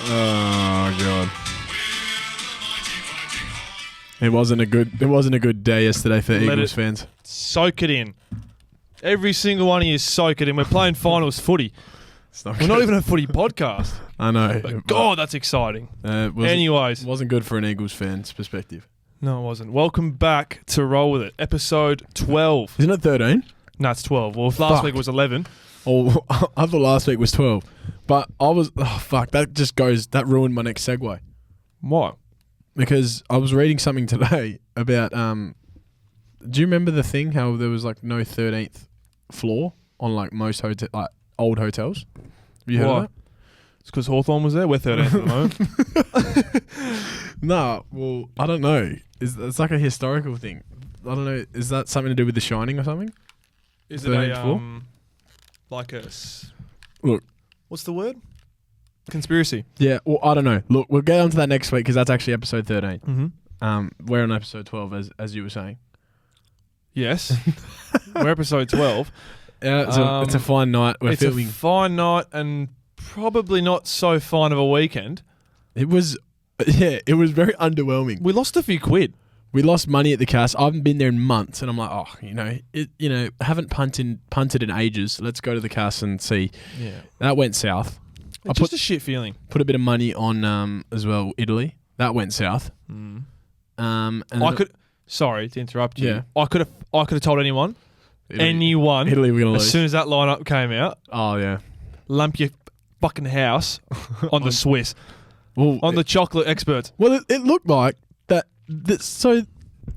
Oh god. It wasn't a good day yesterday for Eagles fans. Soak it in. Every single one of you soak it in. We're playing finals footy. We're not even a footy podcast. I know. But God, that's exciting. Anyways. It wasn't good for an Eagles fan's perspective. No, it wasn't. Welcome back to Roll With It. Episode 12. Isn't it 13? No, it's 12. Well, last week was 11. Oh, I thought last week was 12. But I was... Oh, fuck. That ruined my next segue. What? Because I was reading something today about... do you remember the thing, how there was like no 13th floor on like most old hotels? Have you heard of that? It's because Hawthorn was there. We're 13th at the moment. Nah, well, I don't know. It's like a historical thing. I don't know. Is that something to do with The Shining or something? Is it a Look, what's the word? Conspiracy. Yeah. Well, I don't know. Look, we'll get on to that next week because that's actually episode 13. Mm-hmm. We're on episode 12, as you were saying. Yes, we're episode 12. It's a fine night. It's a fine night and probably not so fine of a weekend. It was very underwhelming. We lost a few quid. We lost money at the cast. I haven't been there in months, and I'm like, haven't punted in ages. Let's go to the cast and see. Yeah, that went south. It's just a shit feeling. Put a bit of money on as well. Italy, that went south. And sorry to interrupt you. Yeah. I could have told anyone. Italy were gonna lose as soon as that lineup came out. Oh yeah, lump your fucking house on the Swiss. Well, on the chocolate experts. Well, it looked like that. So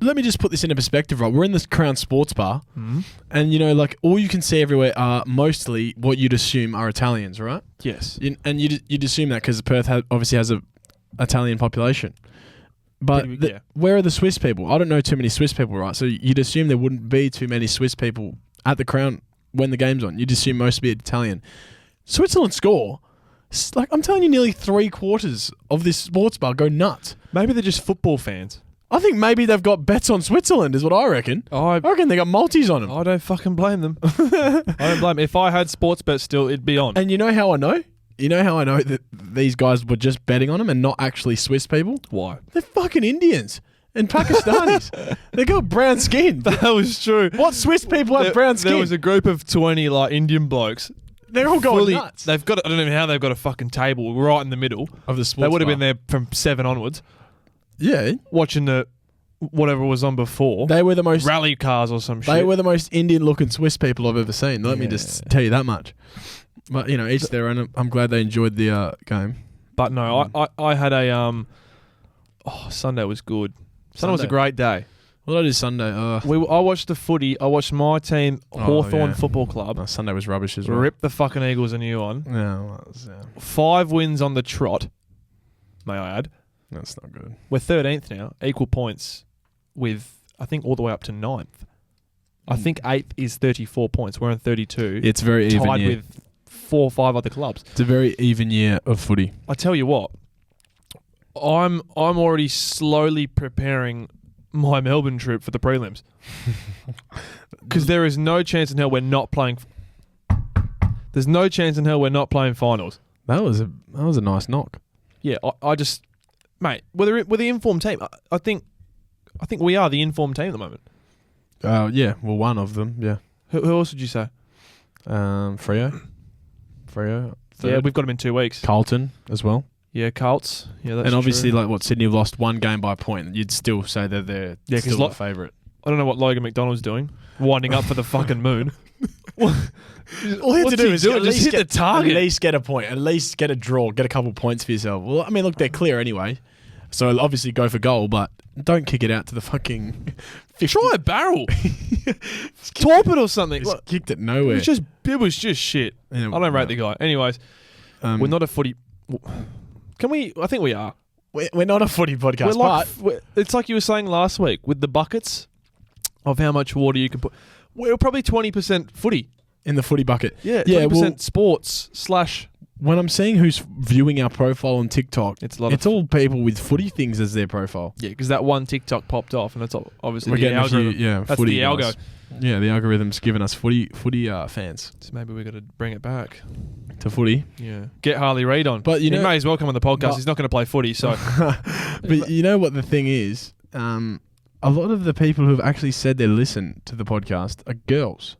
let me just put this into perspective, right? We're in this Crown Sports Bar, and all you can see everywhere are mostly what you'd assume are Italians, right? Yes. And you'd assume that because Perth obviously has a Italian population. But where are the Swiss people? I don't know too many Swiss people, right? So you'd assume there wouldn't be too many Swiss people at the Crown when the game's on. You'd assume most would be Italian. Switzerland score. Like, I'm telling you, nearly 3/4 of this sports bar go nuts. Maybe they're just football fans. I think maybe they've got bets on Switzerland is what I reckon. I reckon they got multis on them. I don't fucking blame them. I don't blame them. If I had sports bets still, it'd be on. And you know how I know? You know how I know that these guys were just betting on them and not actually Swiss people? Why? They're fucking Indians and Pakistanis. They got brown skin. That was true. What Swiss people have brown skin? There was a group of 20 Indian blokes. They're all going nuts. They've got. I don't know how they've got a fucking table right in the middle of the sports. They would have been there from 7 onwards. Yeah, watching the whatever was on before. They were the most rally cars or some shit. They were the most Indian-looking Swiss people I've ever seen. Let me just tell you that much. But each their own. I'm glad they enjoyed the game. But no, I had a Sunday was good. Sunday was a great day. Well, that is Sunday. I watched the footy. I watched my team, Hawthorn Football Club. Sunday was rubbish as well. Rip the fucking Eagles a new one. Yeah, 5 wins on the trot, may I add. That's not good. We're 13th now, equal points with, I think, all the way up to 9th. I think 8th is 34 points. We're on 32. It's very even tied year. with 4 or 5 other clubs. It's a very even year of footy. I tell you what, I'm already slowly preparing my Melbourne trip for the prelims. Because there is no chance in hell we're not playing. There's no chance in hell we're not playing finals. That was a nice knock. Yeah, I just, mate, we're the informed team. I think we are the informed team at the moment. Yeah, well, one of them. Yeah. Who else would you say? Freo. Third. Yeah, we've got them in 2 weeks. Carlton as well. Yeah, Colts. Yeah, that's and obviously, true. Sydney have lost 1 game by a point. You'd still say that they're still the favourite. I don't know what Logan McDonald's doing, winding up for the fucking moon. All you have to do is just hit the target. At least get a point. At least get a draw. Get a couple points for yourself. Well, I mean, look, they're clear anyway. So obviously go for goal, but don't kick it out to the fucking 50. Try a barrel. Torp it or something. Just kicked it nowhere. It was just shit. Yeah, I don't rate the guy. Anyways, we're not a footy. Can we? I think we are. We're not a footy podcast, but it's like you were saying last week with the buckets of how much water you can put. We're probably 20% footy in the footy bucket. Yeah, 20% sports / when I'm seeing who's viewing our profile on TikTok, it's all people with footy things as their profile. Yeah, because that one TikTok popped off, and it's obviously We're the getting algorithm. a few, That's footy the algo. guys. Yeah, the algorithm's giving us footy fans So maybe we got to bring it back. to footy. Yeah, get Harley Reid on. But he may as well come on the podcast. He's not going to play footy, so. But you know what the thing is? A lot of the people who have actually said they listen to the podcast are girls.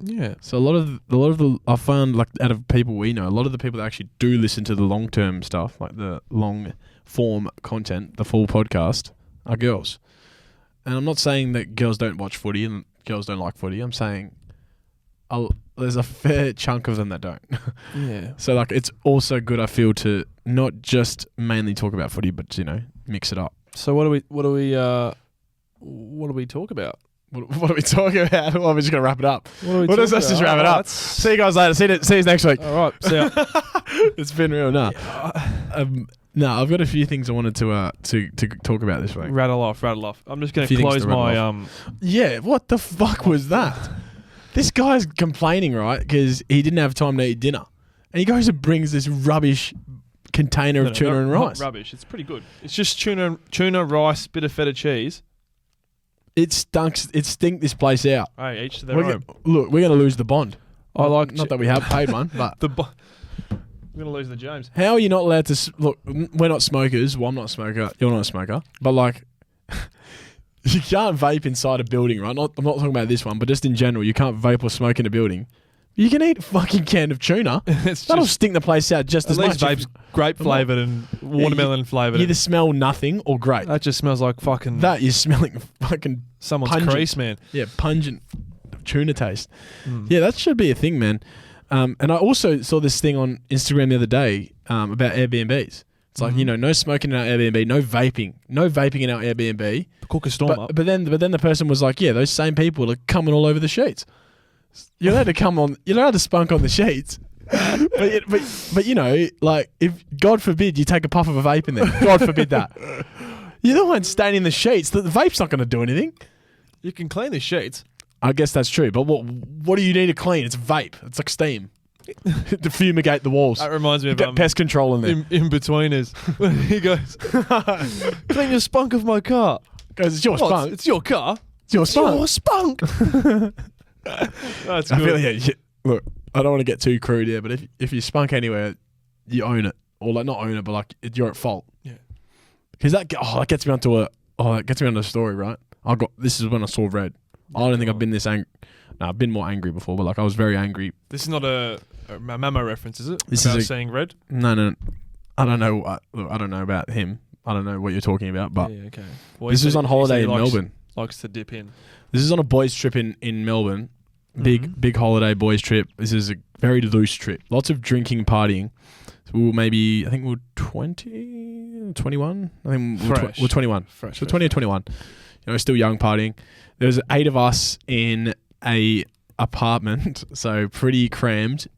Yeah. So a lot of the I found, like, out of people we know, a lot of the people that actually do listen to the long term stuff, like the long form content, the full podcast, are girls. And I'm not saying that girls don't watch footy and girls don't like footy. I'm saying there's a fair chunk of them that don't. Yeah. So, like, it's also good, I feel, to not just mainly talk about footy, but, you know, mix it up. So what do we talk about? What are we talking about? Well, we're just going to wrap it up. Let's just wrap it up. See you guys later. See you next week. All right. See ya. It's been real. No, I've got a few things I wanted to talk about this week. Rattle off. I'm just going to close my Yeah, what the fuck was that? This guy's complaining, right? Because he didn't have time to eat dinner, and he goes and brings this rubbish container of tuna and rice. Not rubbish. It's pretty good. It's just tuna, rice, bit of feta cheese. It stunk this place out. Hey, each to their own. Look, we're going to lose the bond. Not that we have paid one, but we're going to lose the James. How are you not allowed to look? We're not smokers. Well, I'm not a smoker. You're not a smoker. But, like, you can't vape inside a building, right? I'm not talking about this one, but just in general, you can't vape or smoke in a building. You can eat a fucking can of tuna. That'll stink the place out just as much. At least vape's grape flavoured and watermelon flavoured. You either smell nothing or grape. That just smells like fucking... That you're smelling fucking someone's pungent. crease, man. Yeah, pungent tuna taste. Yeah, that should be a thing, man. And I also saw this thing on Instagram the other day about Airbnbs. It's like, you know, no smoking in our Airbnb, no vaping in our Airbnb. Cook a storm up. But then the person was like, yeah, those same people are coming all over the sheets. You're allowed to you're allowed to spunk on the sheets. but you know, like, if God forbid you take a puff of a vape in there, God forbid that. You're the one staining the sheets. The vape's not going to do anything. You can clean the sheets. I guess that's true. But what do you need to clean? It's vape. It's like steam. To fumigate the walls. That reminds me of get pest control in there. In-betweeners. He goes, clean your spunk of my car. Goes, it's your spunk. It's your car. It's your spunk. Your spunk. That's good. I feel, look, I don't want to get too crude here, but if you spunk anywhere, you own it. Or, like, not own it, but, like, you're at fault. Yeah. Because that gets me onto a story, right? This is when I saw red. I don't think I've been this angry. No, I've been more angry before, but, like, I was very angry. This is not a Mamo reference, is it? This about is seeing red? No. I don't know. Look, I don't know about him. I don't know what you're talking about, but yeah, okay. Well, this was on holiday in Melbourne. Likes to dip in. This is on a boys' trip in Melbourne. Big holiday boys' trip. This is a very loose trip. Lots of drinking, partying. So we were I think we were 20, 21. I think we're 21. Fresh. 20 or 21. You know, still young, partying. There was 8 of us in a apartment, so pretty crammed.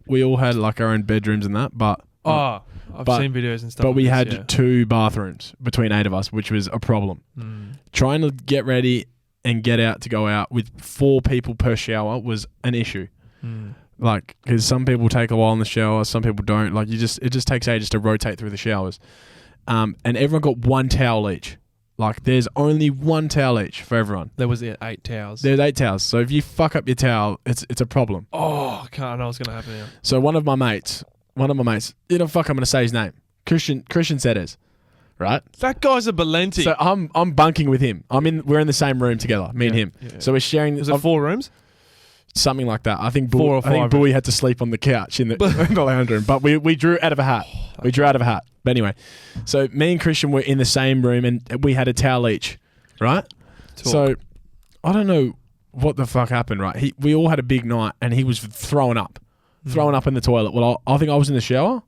We all had, like, our own bedrooms and that, but... I've seen videos and stuff. But we had 2 bathrooms between 8 of us, which was a problem. Trying to get ready and get out to go out with 4 people per shower was an issue. Like, because some people take a while in the shower, some people don't. Like, it just takes ages to rotate through the showers. And everyone got 1 towel each. Like, there's only 1 towel each for everyone. There was 8 towels. There's 8 towels. So if you fuck up your towel, it's a problem. Oh, I know what's going to happen now. So one of my mates, I'm going to say his name. Christian Sedes, right? That guy's a Valenti. So I'm bunking with him. We're in the same room together, me and him. Yeah. So we're sharing. Is it 4 rooms? Something like that. I think 4 or 5. I think Bowie had to sleep on the couch in the lounge room, but we drew out of a hat. We drew out of a hat. But anyway, so me and Christian were in the same room and we had a towel each, right? So I don't know what the fuck happened, right? We all had a big night and he was throwing up in the toilet. Well, I think I was in the shower,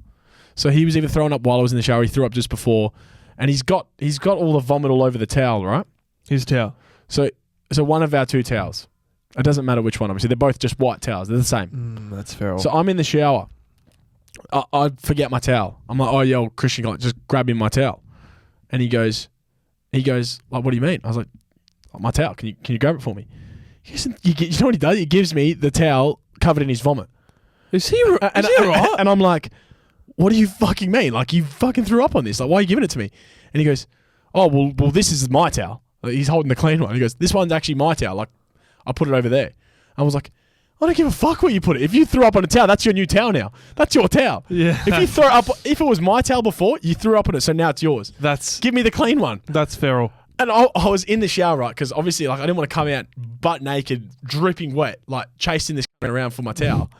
so he was either throwing up while I was in the shower. He threw up just before, and he's got all the vomit all over the towel, right? His towel. So one of our 2 towels. It doesn't matter which one, obviously. They're both just white towels. They're the same. That's feral. So I'm in the shower. I forget my towel. I'm like, oh, yo, Christian, just grab me my towel. And he goes, like, what do you mean? I was like, oh, my towel. Can you grab it for me? You know what he does? He gives me the towel covered in his vomit. Is he right? And I'm like, what do you fucking mean? Like, you fucking threw up on this. Like, why are you giving it to me? And he goes, oh, well, this is my towel. Like, he's holding the clean one. He goes, this one's actually my towel. Like, I put it over there. I was like, I don't give a fuck where you put it. If you threw up on a towel, that's your new towel now. That's your towel. Yeah. If it was my towel before, you threw up on it, so now it's yours. Give me the clean one. That's feral. And I was in the shower, right? Because obviously, like, I didn't want to come out butt naked, dripping wet, like chasing this around for my towel.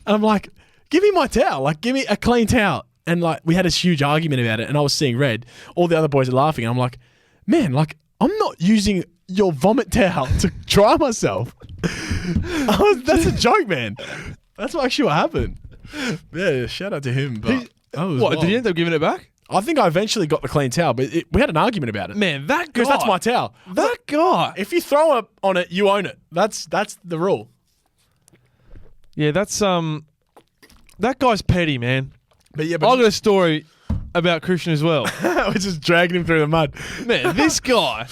And I'm like, give me my towel. Like, give me a clean towel. And like, we had this huge argument about it, and I was seeing red. All the other boys are laughing, and I'm like, man, like, I'm not using your vomit towel to dry myself. That's a joke, man. That's actually what happened. Yeah, shout out to him. But did he end up giving it back? I think I eventually got the clean towel, but we had an argument about it. Man, that guy. Because that's my towel. That guy. If you throw up on it, you own it. That's the rule. Yeah, that's that guy's petty, man. But yeah, I got a story about Christian as well. We're just dragging him through the mud. Man, this guy.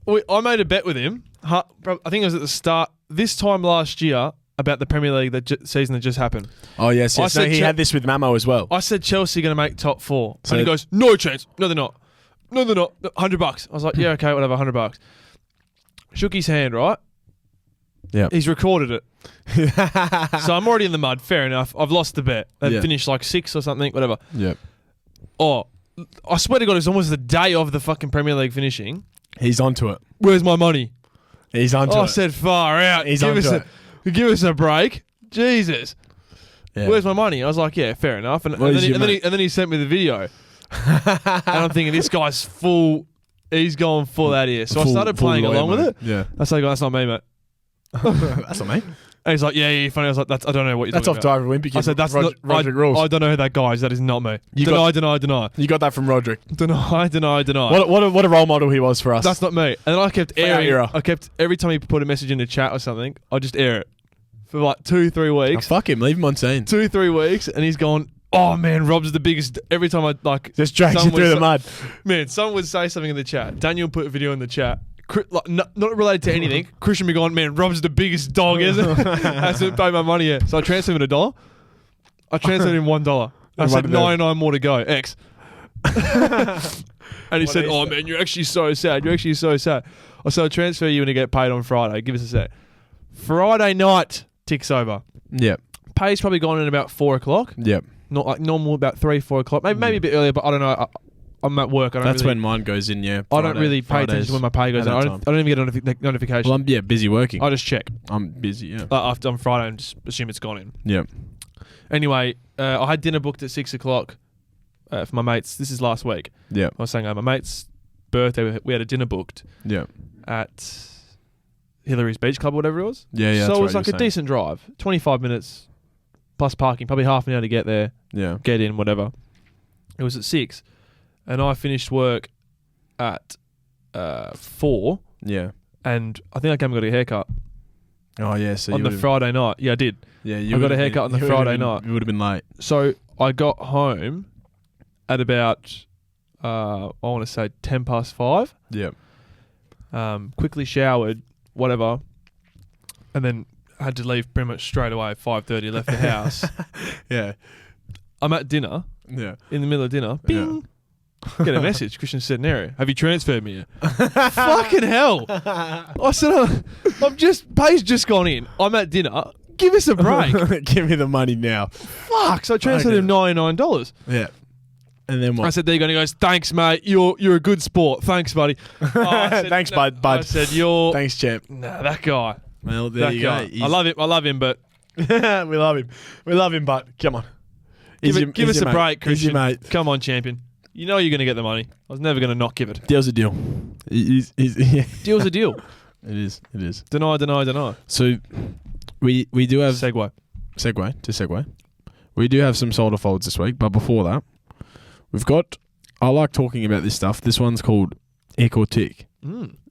I made a bet with him. I think it was at the start this time last year about the Premier League season that just happened. Oh yes. No, he had this with Mamo as well. I said Chelsea going to make top 4, and he goes, "No chance. No, they're not. No, they're not. $100." I was like, "Yeah, okay, whatever. $100." Shook his hand, right? Yeah. He's recorded it. So I'm already in the mud. Fair enough. I've lost the bet. They finished like 6th or something. Whatever. Yeah. Oh, I swear to God, it's almost the day of the fucking Premier League finishing. He's onto it. Where's my money? He's onto it. I said, far out. He's onto it. Give us a break. Jesus. Yeah. Where's my money? I was like, yeah, fair enough. And then he sent me the video. And I'm thinking, this guy's full. He's going full out here. So I started playing along with it. Yeah. I started going, that's not me, mate. That's not me. And he's like, yeah, you're funny. I was like, I don't know what you're talking about. That's off Diver Wimpy. I said, that's Roderick Rules. I don't know who that guy is. That is not me. Deny. You got that from Roderick. Deny. What a role model he was for us. That's not me. And then I kept airing. Every time he put a message in the chat or something, I just air it for like 2-3 weeks. Oh, fuck him. Leave him on scene. 2-3 weeks, and he's gone, oh man, Rob's the biggest. Every time I like just drags you through the mud. Man, someone would say something in the chat. Daniel put a video in the chat. Like, not related to anything. Christian be going, man, Rob's the biggest dog, isn't it? Has to pay my money yet. So I transferred him $1. I transferred him $1. I said 99 more to go. X. And he said, oh man, you're actually so sad. I said, I'll transfer you and you get paid on Friday. Give us a sec. Friday night ticks over. Yep. Pay's probably gone in about 4 o'clock. Yep. Not like normal, about 3-4 o'clock. Maybe a bit earlier, but I don't know. I'm at work. That's when mine goes in, yeah. I don't really pay attention to when my pay goes in. I don't even get a notification. Well, I'm busy working. I just check. I'm busy, yeah. After on Friday and just assume it's gone in. Yeah. Anyway, I had dinner booked at 6 o'clock for my mates. This is last week. Yeah. I was saying my mate's birthday, we had a dinner booked. Yeah. At Hillary's Beach Club or whatever it was. Yeah. So it was like a decent drive. 25 minutes plus parking, probably half an hour to get there. Yeah. Get in, whatever. It was at 6. And I finished work at 4. Yeah. And I think I came and got a haircut. Oh, yeah. So on the Friday night. Yeah, I did. Yeah, I got a haircut on the Friday night. You would have been late. So I got home at about, I want to say 10 past 5. Yeah. Quickly showered, whatever. And then had to leave pretty much straight away. 5:30, left the house. Yeah. I'm at dinner. Yeah. In the middle of dinner. Bing. Yeah. Get a message. Christian Centenary. Have you transferred me yet? Fucking hell. I said, pay's just gone in. I'm at dinner. Give us a break. Give me the money now. Fuck. So I transferred him $99. Yeah. And then what? I said, there you go. And he goes, thanks, mate. You're a good sport. Thanks, buddy. Thanks, bud. I said, Thanks, champ. Nah, that guy. Well, there you go. I love him, but... we love him, but come on. Give us a break, Christian. Mate. Come on, champion. You know you're going to get the money. I was never going to not give it. Deal's a deal. Deal's a deal. It is. Deny. So we do have... Segue. We do have some solder folds this week, but before that, we've got... I like talking about this stuff. This one's called Ick or Tick.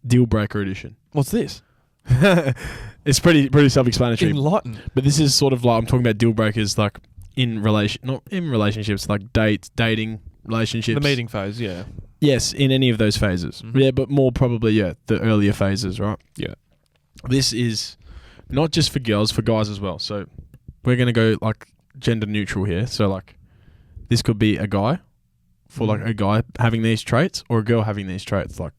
Deal Breaker Edition. What's this? It's pretty self-explanatory. Enlighten. But this is sort of like... I'm talking about deal breakers like not in relationships, like dating... relationships. The meeting phase, yeah. Yes, in any of those phases. Mm-hmm. Yeah, but more probably, the earlier phases, right? Yeah. This is not just for girls, for guys as well. So we're gonna go like gender neutral here. So like, this could be a guy, for like a guy having these traits, or a girl having these traits. Like,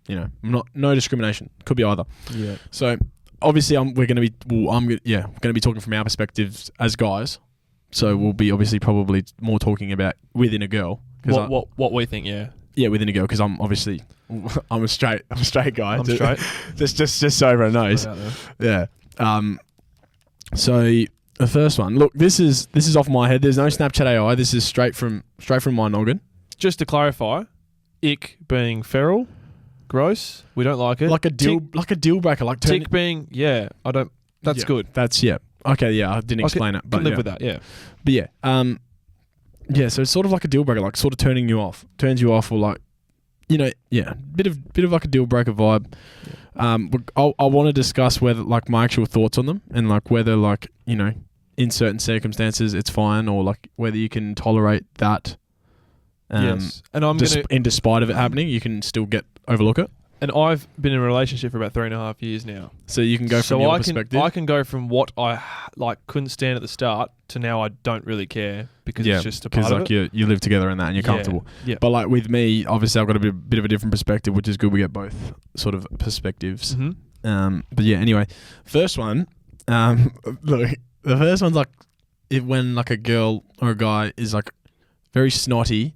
no discrimination. Could be either. Yeah. So obviously, I'm gonna be talking from our perspectives as guys. So we'll be obviously probably more talking about within a girl. What we think, yeah. Yeah, within a girl, because I'm a straight guy. I'm straight. just so everyone knows. Yeah. So the first one, look, this is off my head. There's no Snapchat AI. This is straight from my noggin. Just to clarify, ick being feral, gross. We don't like it. Like a deal breaker. Like tick being, yeah. I don't. That's good. That's Okay, yeah. I didn't explain it, but can live with that. Yeah. But yeah. Yeah, so it's sort of like a deal breaker, like sort of turns you off, or like, bit of like a deal breaker vibe. Yeah. I want to discuss whether like my actual thoughts on them, and like whether like in certain circumstances it's fine, or like whether you can tolerate that. Yes, and in despite of it happening, you can still overlook it. And I've been in a relationship for about 3.5 years now. So you can go from your perspective. I can go from what I couldn't stand at the start to now I don't really care because it's just a part of it. Because like you live together in that and you're comfortable. Yeah. But like with me, obviously I've got a bit of a different perspective, which is good. We get both sort of perspectives. Mm-hmm. But yeah, anyway, first one. Look, the first one's like when like a girl or a guy is like very snotty,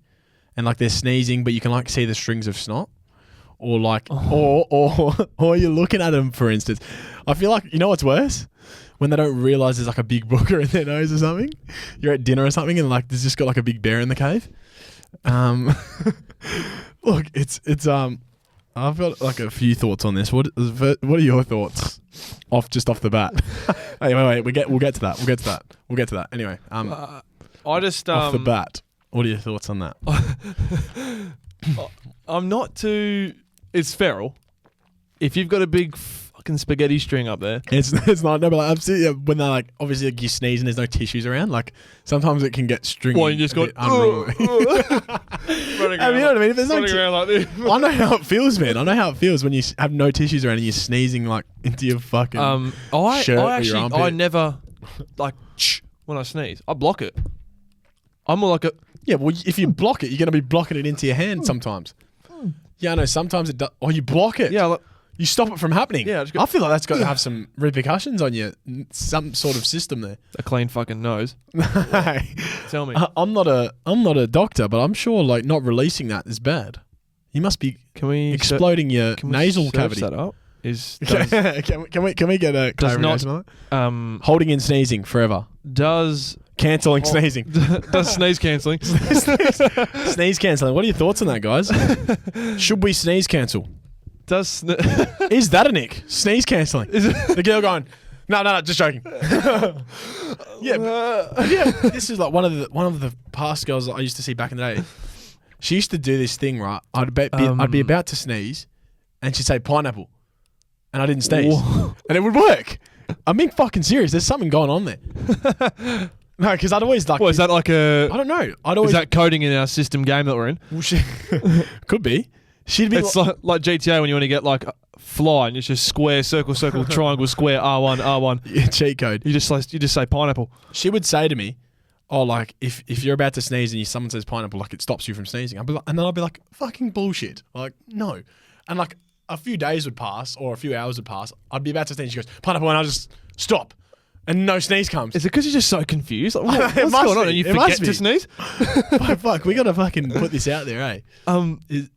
and like they're sneezing, but you can like see the strings of snot. Or like, or you're looking at them, for instance. I feel like, what's worse? When they don't realise there's like a big booger in their nose or something. You're at dinner or something and like there's just got like a big bear in the cave. Look, it's I've got like a few thoughts on this. What are your thoughts off the bat? Hey, wait, we'll get to that. Anyway, I just off the bat. What are your thoughts on that? I'm not too. It's feral. If you've got a big fucking spaghetti string up there, it's not. No, but like, absolutely, when they're like, obviously like you sneeze and there's no tissues around, like sometimes it can get stringy. Well, you just got running around. I mean, you know what I mean? If there's running around like this. I know how it feels, man. I know how it feels when you have no tissues around and you're sneezing like into your fucking shirt or your armpit. I never like when I sneeze. I block it. I'm more like a. Yeah, well, if you block it, you're going to be blocking it into your hand sometimes. Yeah, I know. Sometimes it does. Or you block it. Yeah. You stop it from happening. Yeah. I feel like that's got to have some repercussions on you. Some sort of system there. A clean fucking nose. Hey, tell me. I'm not a doctor, but I'm sure like not releasing that is bad. You must be exploding your nasal cavity. That up? Can we get a clarification on that? Holding in sneezing forever. Cancelling sneezing. Does sneeze cancelling. Sneeze cancelling. What are your thoughts on that, guys? Should we sneeze cancel? Is that a ick? Sneeze cancelling. The girl going, no, just joking. Yeah. This is like one of the past girls that I used to see back in the day. She used to do this thing, right? I'd be about to sneeze, and she'd say pineapple, and I didn't sneeze, and it would work. I'm being fucking serious. There's something going on there. No, because I'd always like. What is that like a? I don't know. Is that coding in our system game that we're in? Well, could be. She'd be. It's like GTA when you want to get like fly and it's just square, circle, triangle, square, R1. Yeah, cheat code. You just say pineapple. She would say to me, "Oh, like if you're about to sneeze and someone says pineapple, like it stops you from sneezing." And then I'd be like, "Fucking bullshit!" Like no, and like a few days would pass or a few hours would pass. I'd be about to sneeze. She goes pineapple, and I just stop. And no sneeze comes. Is it because you're just so confused? Like, what's going on? And you forget to sneeze? Fuck, we got to fucking put this out there, eh?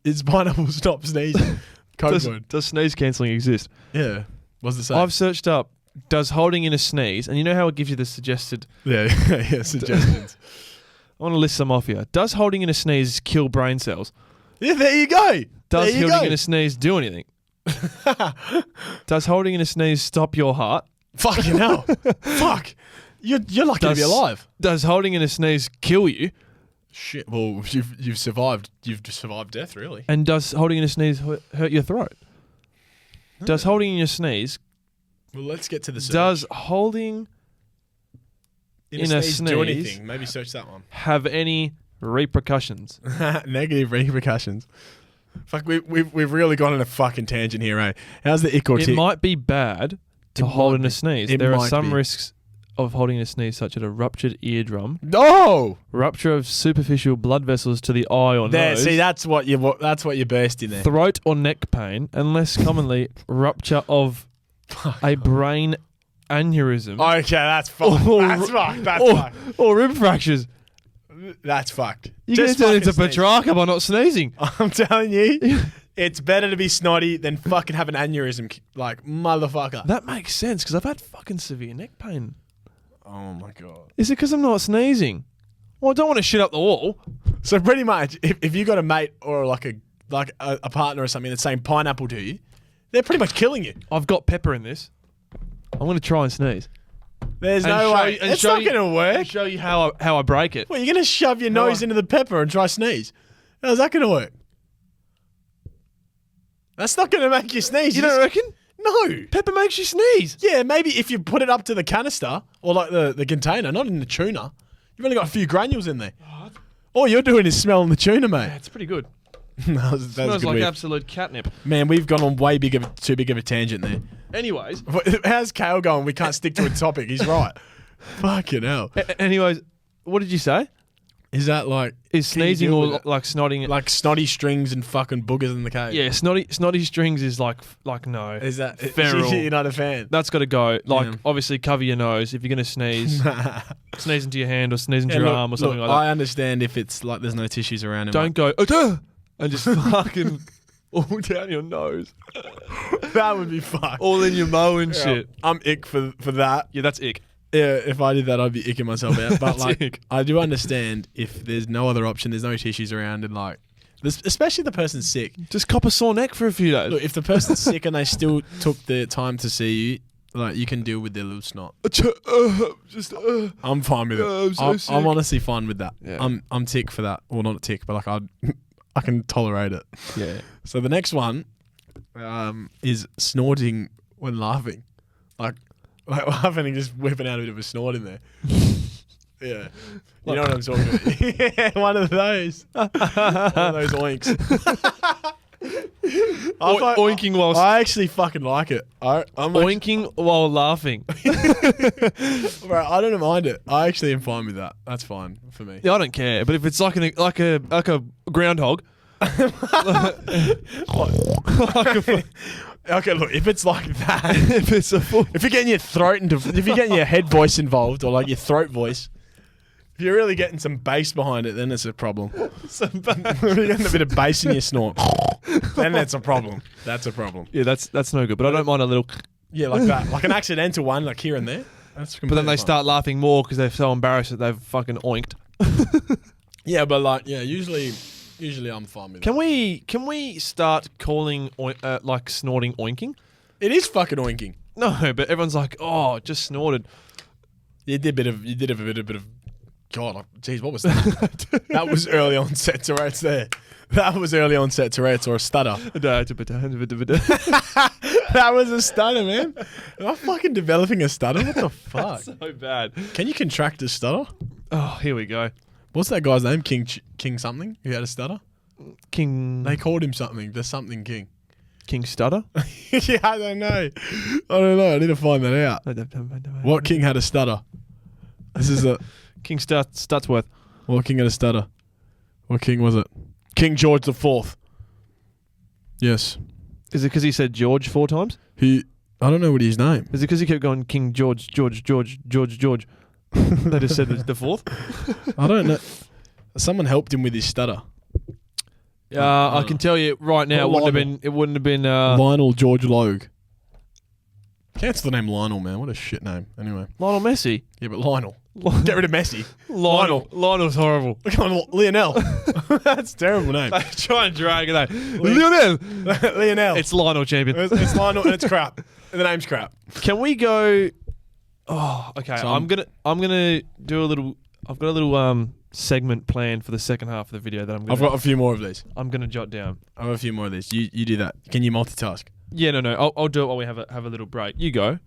Is pineapple stop sneezing? Does sneeze cancelling exist? Yeah. What's it say? I've searched up, does holding in a sneeze, and you know how it gives you the suggested... Yeah, suggestions. I want to list some off here. Does holding in a sneeze kill brain cells? Yeah, there you go. Does holding in a sneeze do anything? Does holding in a sneeze stop your heart? Fucking hell. Fuck. You're lucky to be alive. Does holding in a sneeze kill you? Shit. Well, you've survived. You've just survived death, really. And does holding in a sneeze hurt your throat? No. Does holding in a sneeze... Well, let's get to the search. Does holding in a sneeze do anything? Maybe search that one. Have any repercussions? Negative repercussions. Fuck, we've really gone on a fucking tangent here, eh? How's the ick or tick? It might be bad to hold in a sneeze. There are some risks of holding a sneeze, such as a ruptured eardrum, No. rupture of superficial blood vessels to the eye or There. nose, See, that's what you burst in there. throat or neck pain, and less commonly, rupture of a brain aneurysm Okay, that's fucked. Or- That's fucked. That's or, fucked. or rib fractures. That's fucked. You're going to Just turn into fucking sneeze. Petrarca by not sneezing. I'm telling you, it's better to be snotty than fucking have an aneurysm, like motherfucker. That makes sense because I've had fucking severe neck pain. Oh my god. Is it because I'm not sneezing? Well, I don't want to shit up the wall. So pretty much, if you got a mate or like a partner or something that's saying pineapple to you, they're pretty much killing you. I've got pepper in this. I'm going to try and sneeze. There's no way. It's not going to And work. show you how I break it. Well, you're going to shove your nose into the pepper and try sneeze. How's that going to work? That's not going to make you sneeze. You don't reckon? No. Pepper makes you sneeze. Yeah, maybe if you put it up to the canister or like the container, not in the tuna. You've only got a few granules in there. All you're doing is smelling the tuna, mate. Yeah, it's pretty good. That Smells was like good. absolute catnip. Man, we've gone on too big of a tangent there. Anyways, How's Kale going? We can't stick to a topic. He's right. Fucking hell. anyways, what did you say? Is that like Is sneezing deal or with it? like snotting? like snotty strings and fucking boogers in the cave? Yeah, snotty strings is like no. Is that Feral. You're not a fan? That's got to go. Like, Yeah. obviously, cover your nose if you're going to sneeze. Sneeze into your hand or sneeze into Yeah, your look, arm or something look, like that. I understand if it's like there's no tissues around him. Don't go and just fucking all down your nose, That would be fucked. all in your mo and Yeah, shit. I'm ick for that. Yeah, that's ick. Yeah, if I did that, I'd be icking myself out. But That's like, ick. I do understand if there's no other option, there's no tissues around, and like, especially the person's sick. Just cop a sore neck for a few days. Look, if the person's sick and they still took the time to see you, like, you can deal with their little snot. I'm fine with it. I'm so sick. I'm honestly fine with that. Yeah. I'm tick for that. Well, not a tick, but like I can tolerate it. Yeah. So the next one is snorting when laughing, like laughing and just whipping out a bit of a snort in there. Yeah, you know what I'm talking about. Yeah, one of those oinks. Oinking while I actually fucking like it. I'm oinking while laughing. bro, I don't mind it. I actually am fine with that. That's fine for me. Yeah, I don't care. But if it's like a groundhog, Okay, look, if it's like that, if it's a full, if you're getting your throat if you're getting your head voice involved or like your throat voice, if you're really getting some bass behind it, then it's a problem. If you're getting a bit of bass in your snort, then that's a problem. That's a problem. yeah, that's no good. But I don't mind a little. Yeah, like that, like an accidental one, like here and there. That's But then they completely fine. start laughing more because they're so embarrassed that they've fucking oinked. Yeah, but like, yeah, usually I'm fine with it. Can we start calling like snorting oinking? It is fucking oinking. No, but everyone's like, oh, just snorted. You did a bit of. God, geez, what was that? That was early onset Tourette's there. That was early onset Tourette's or a stutter. That was a stutter, man. Am I fucking developing a stutter? What the fuck? So bad. Can you contract a stutter? Oh, here we go. What's that guy's name? King something? Who had a stutter? King They called him something. The something king. King Stutter. Yeah, I don't know. I need to find that out. What king had a stutter? This is a... King Stutsworth. What king had a stutter? What king was it? King George IV. Yes. Is it because he said George 4 times? I don't know what his name. Is it because he kept going King George? They just said the fourth. I don't know. Someone helped him with his stutter. I can tell you right now, it wouldn't have been. Lionel George Logue. Cancel the name Lionel, man. What a shit name. Anyway. Lionel Messi. Yeah, but Lionel. Get rid of Messi. Lionel's horrible. Look on Lionel. That's a terrible name. They try and drag it out. Lionel. Lionel. It's Lionel, champion. It's Lionel and it's crap. And the name's crap. Can we go? Oh, okay. So I'm gonna do a little. I've got a little segment planned for the second half of the video that I've got a few more of these. I'm gonna jot down. I have a few more of these. You do that. Can you multitask? Yeah, no. I'll do it while we have a little break. You go.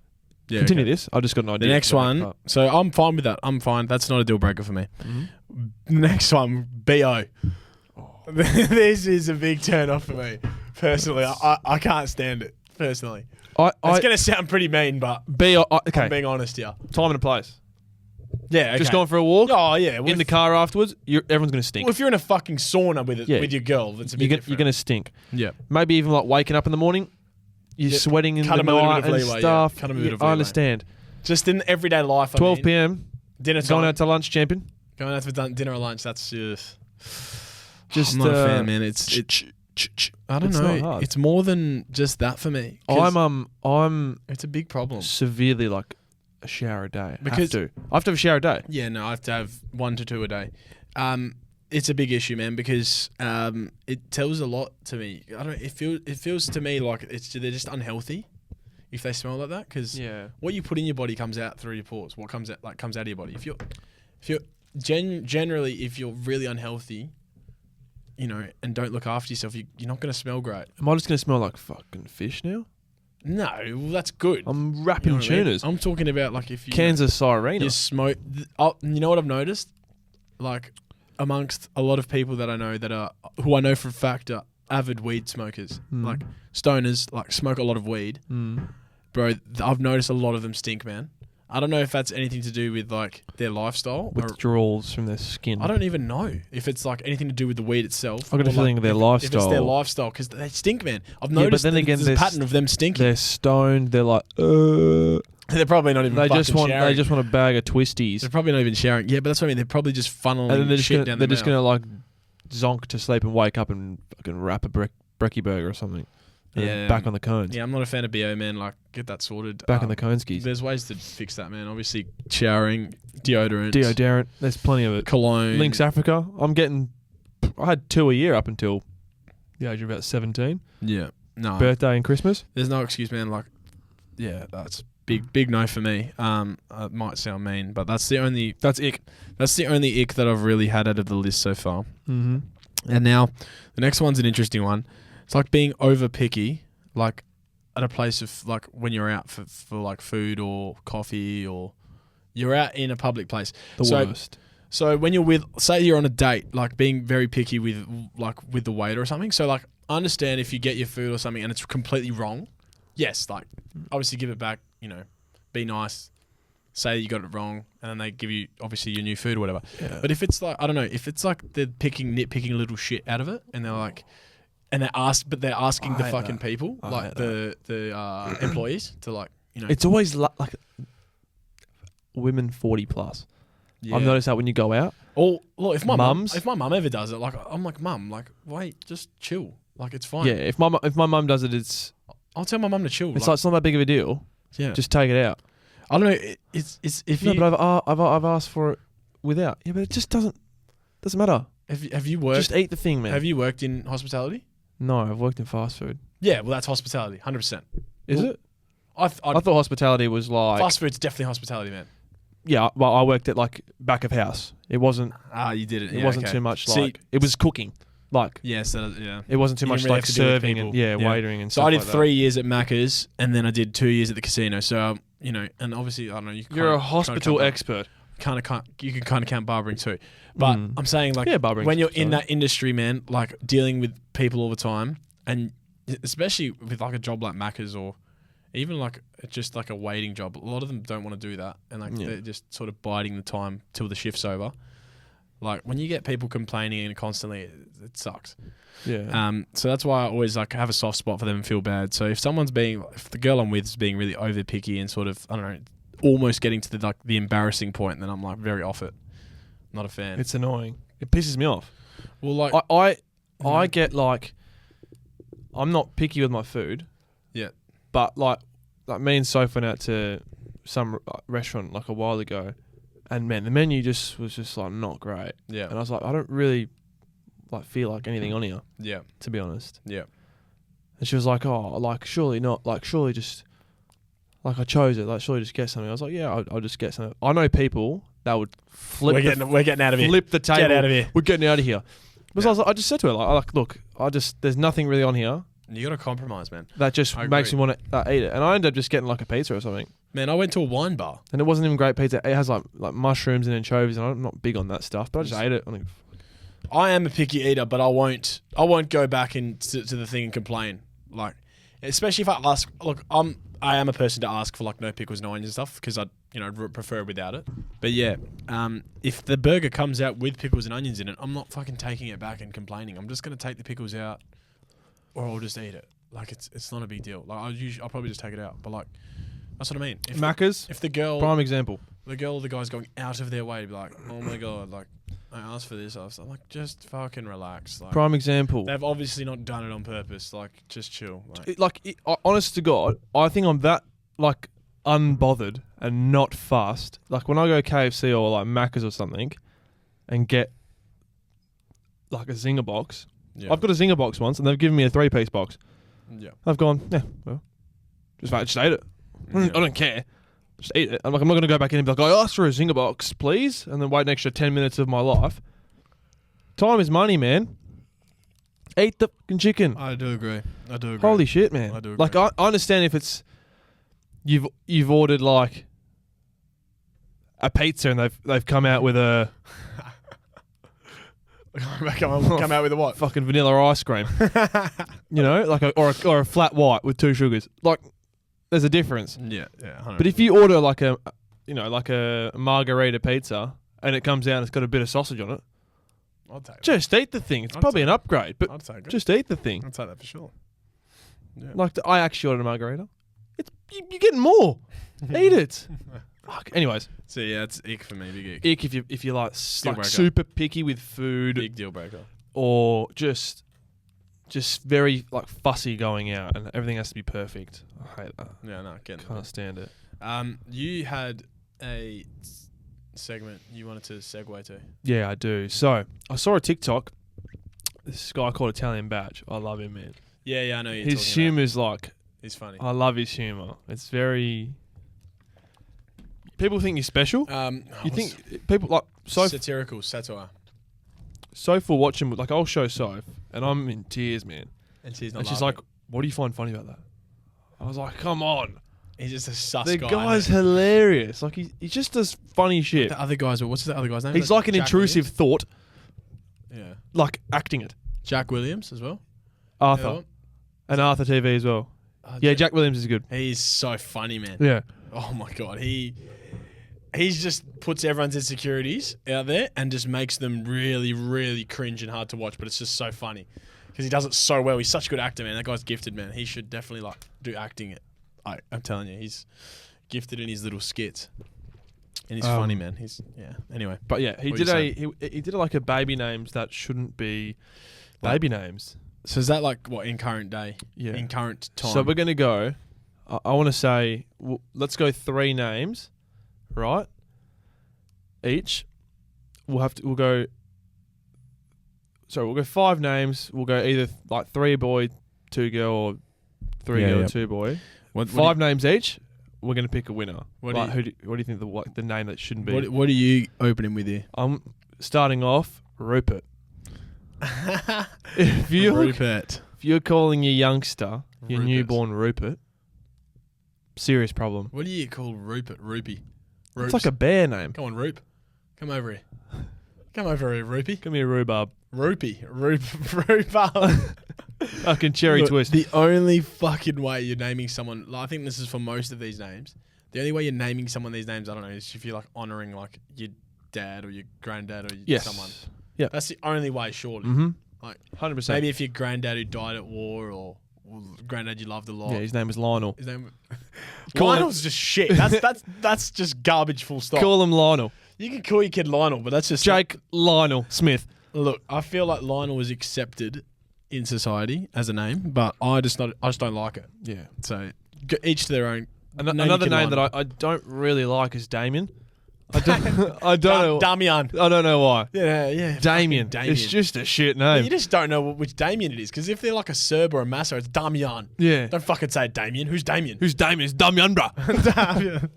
Yeah. Continue okay. this. I've just got an idea. The next for that one. part. So I'm fine with that. I'm fine. That's not a deal breaker for me. Mm-hmm. The next one, BO. This is a big turn off for me. Personally, I can't stand it. Personally. It's going to sound pretty mean, but okay. I'm being honest here. Time and a place. Yeah, okay. Just going for a walk. Oh yeah, In the car afterwards, everyone's going to stink. Well, if you're in a fucking sauna with with your girl, that's a bit different. You're going to stink. Yeah. Maybe even like waking up in the morning, you're sweating in the night and stuff. Cut 'em a bit of leeway. I understand. Just in everyday life. 12 p.m. Dinner time. Going out to lunch, champion. Going out for dinner or lunch. That's just. Just I'm not a fan, man. It's I don't know. Not hard. It's more than just that for me. I'm It's a big problem. severely like a shower a day. Because- I have to have a shower a day. Yeah, no, I have to have 1 to 2 a day. It's a big issue, man, because it tells a lot to me. I don't. It feels to me like they're just unhealthy if they smell like that. Because what you put in your body comes out through your pores. What comes out comes out of your body. If you're generally if you're really unhealthy, you know, and don't look after yourself, you're not going to smell great. Am I just going to smell like fucking fish now? No, well, that's good. I'm wrapping what I mean? tunas. I'm talking about like if you Kansas Sirena. you smoke. You know what I've noticed? Like amongst a lot of people that I know who I know for a fact are avid weed smokers, like stoners, like smoke a lot of weed. Bro, I've noticed a lot of them stink, man. I don't know if that's anything to do with like their lifestyle. Withdrawals from their skin. I don't even know if it's like anything to do with the weed itself. I've got a feeling of their lifestyle. If it's their lifestyle, because they stink, man. I've noticed but then again, there's a pattern of them stinking. They're stoned. They're like, They're probably not even They just want showering. a bag of twisties. They're probably not even showering. Yeah, but that's what I mean. They're probably just funneling And then shit down they're the just going to like zonk to sleep and wake up and fucking wrap a brekkie burger or something. And then back on the cones. Yeah, I'm not a fan of BO, man. Like, get that sorted. Back on the cone skis. There's ways to fix that, man. Obviously, showering, deodorant. There's plenty of it. Cologne. Lynx Africa. I had 2 a year up until the age of about 17. Yeah. No. Birthday and Christmas. There's no excuse, man. Like, yeah, that's big no for me. It might sound mean, but that's ick. That's the only ick that I've really had out of the list so far. Mm-hmm. And now, the next one's an interesting one. It's like being over picky, like at a place of like when you're out for like food or coffee, or you're out in a public place. The worst. So when you're say you're on a date, like being very picky with the waiter or something. So like, I understand if you get your food or something and it's completely wrong. Yes, like obviously give it back. You know, be nice. Say you got it wrong, and then they give you obviously your new food or whatever. Yeah. But if it's like, I don't know, if it's like they're nitpicking little shit out of it, and they're like. And they're asking the fucking people, like the employees, to like, you know. It's always like women 40 plus. Yeah. I've noticed that when you go out. Or look, if my mum Mums? ever does it, like I'm like, mum, like wait, just chill, like it's fine. Yeah, if my mum does it, I'll tell my mum to chill. it's not that big of a deal. Yeah, Just take it out. I don't know. It's if No, you but I've asked for it without. Yeah, but it just doesn't matter. have you worked? Just eat the thing, man. Have you worked in hospitality? No, I've worked in fast food. Yeah, well, that's hospitality, 100%. Is it? I thought hospitality was like fast food's definitely hospitality, man. Yeah, well, I worked at like back of house. It wasn't. You did it. It wasn't too much like. It was cooking. Like. Yes, yeah. It wasn't too You much didn't really like have to deal with serving people. and waitering and So stuff I did like 3 years at Macca's, and then I did 2 years at the casino. So you know, and obviously I don't know. You're a hospital expert. You can kind of count barbering too, but I'm saying like barbering. When you're in that industry, man, like dealing with people all the time, and especially with like a job like Macca's or even like just like a waiting job, a lot of them don't want to do that, and like they're just sort of biding the time till the shift's over. Like when you get people complaining and constantly, it sucks. Yeah. So that's why I always like have a soft spot for them and feel bad. So if the girl I'm with is being really over picky and sort of, I don't know, almost getting to the embarrassing point, then I'm like very off it. Not a fan. It's annoying. It pisses me off. Well, like I get like, I'm not picky with my food. Yeah. But like me and Soph went out to some restaurant like a while ago, and man, the menu was just like not great. Yeah. And I was like, I don't really like feel like anything on here. Yeah. To be honest. Yeah. And she was like, oh, like surely not, like surely just, like I chose it, like surely just get something. I was like, yeah, I'll just get something. I know people that would we're getting out of here. Flip the table. Get out of here. We're getting out of here. Because I just said to her, like, look, there's nothing really on here. You got to compromise, man. That just makes me want to eat it. And I ended up just getting like a pizza or something. Man, I went to a wine bar. And it wasn't even great pizza. It has like mushrooms and anchovies, and I'm not big on that stuff, but I just ate it. I am a picky eater, but I won't go back into the thing and complain. Like, Especially if I ask. Look, I am a person to ask for like no pickles, no onions and stuff because I prefer without it. But yeah, if the burger comes out with pickles and onions in it, I'm not fucking taking it back and complaining. I'm just gonna take the pickles out, or I'll just eat it. Like it's not a big deal. Like I'll probably just take it out. But like that's what I mean. Macca's, if the girl, prime example. the girl or the guy's going out of their way to be like, oh my god, like I asked for this. I'm like, just fucking relax. Like, Prime example. they've obviously not done it on purpose. Like, just chill. Like, Honest to God, I think I'm that like unbothered and not fussed. Like when I go KFC or like Macca's or something, and get like a Zinger box. yeah. I've got a Zinger box once, and they've given me a 3-piece box. Yeah. I've gone, yeah, well, just ate it. I don't care. Just eat it. I'm not going to go back in and be like, I asked for a Zinger box, please, and then wait an extra 10 minutes of my life. Time is money, man. Eat the fucking chicken. I do agree. Holy shit, man. I do agree. Like, I understand if it's you've ordered like a pizza and they've come out with a come out with a what? fucking vanilla ice cream. You know, like or a flat white with 2 sugars. Like, there's a difference. Yeah, yeah. 100%. But if you order like a margarita pizza and it comes out and it's got a bit of sausage on it, I'll take it. just eat the thing. It's probably an upgrade, but I'll take it. just eat the thing. I'll take that for sure. Yeah. Like I actually ordered a margarita. You're getting more. Eat it. Fuck. Anyways, So yeah, it's ick for me. Big ick. ick if you're like breaker. super picky with food Big deal breaker. or just very like fussy going out and everything has to be perfect. I hate that. Yeah, no, getting Can't stand it. You had a segment you wanted to segue to. Yeah, I do. So I saw a TikTok. This guy called Italian Batch. I love him, man. Yeah, I know you're His talking humor's like, about. He's funny. I love his humor. It's very. People think he's special. You think people like satirical satire. Soph will watch him. Like I'll show Soph, and I'm in tears, man. And she's And she's like, "What do you find funny about that?" I was like, "Come on, he's just a sus the guy. guy's hilarious. Like he just does funny shit. The other guys, what's the other guy's name? He's like an Jack intrusive thought, Williams? Yeah. like acting it. Jack Williams as well. Arthur and Arthur TV as well. Yeah, Jack Williams is good. He's so funny, man. Yeah, Oh my god, he's just puts everyone's insecurities out there and just makes them really, really cringe and hard to watch. But it's just so funny because he does it so well. He's such a good actor, man. That guy's gifted, man. He should definitely like do acting. I'm telling you, he's gifted in his little skits, and he's funny, man. Anyway, but yeah, he did like a baby names that shouldn't be baby names. So is that like what in current day? Yeah, in current time. So we're gonna go. I want to say, let's go 3 names, right? Each. We'll go 5 names. We'll go either like 3 boy, 2 girl, or 3 girl, 2 boy. 5 names each. We're gonna pick a winner. What do you think the name that shouldn't be? What are you opening with here? I'm starting off Rupert. If you're calling your youngster your newborn Rupert, serious problem. What do you call Rupert? Rupee. It's like a bear name. Come on, Roop. Come over here. Come over here, Rupee. Give me a rhubarb. Rupee. Rhubarb. Fucking cherry Look, twist. The only fucking way you're naming someone, like, I think this is for most of these names, the only way you're naming someone these names, I don't know, is if you're like honouring like your dad or your granddad or someone. Yeah. That's the only way, surely. Mm-hmm. Like 100%. Maybe if your granddad who died at war or granddad you loved a lot. Yeah, his name was Lionel. His name Lionel's just shit. That's just garbage, full stop. Call him Lionel. You can call your kid Lionel, but that's just Jake Lionel Smith. Look, I feel like Lionel is accepted in society as a name, but I just don't like it. Yeah. So each to their own. Another name that I don't really like is Damien. I don't know. Damian. I don't know why. Yeah. Damien. It's just a shit name. You just don't know which Damien it is, because if they're like a Serb or a Massa, it's Damian. Yeah. Don't fucking say Damien. Who's Damien? Who's Damien? It's Damian, bruh. Damian.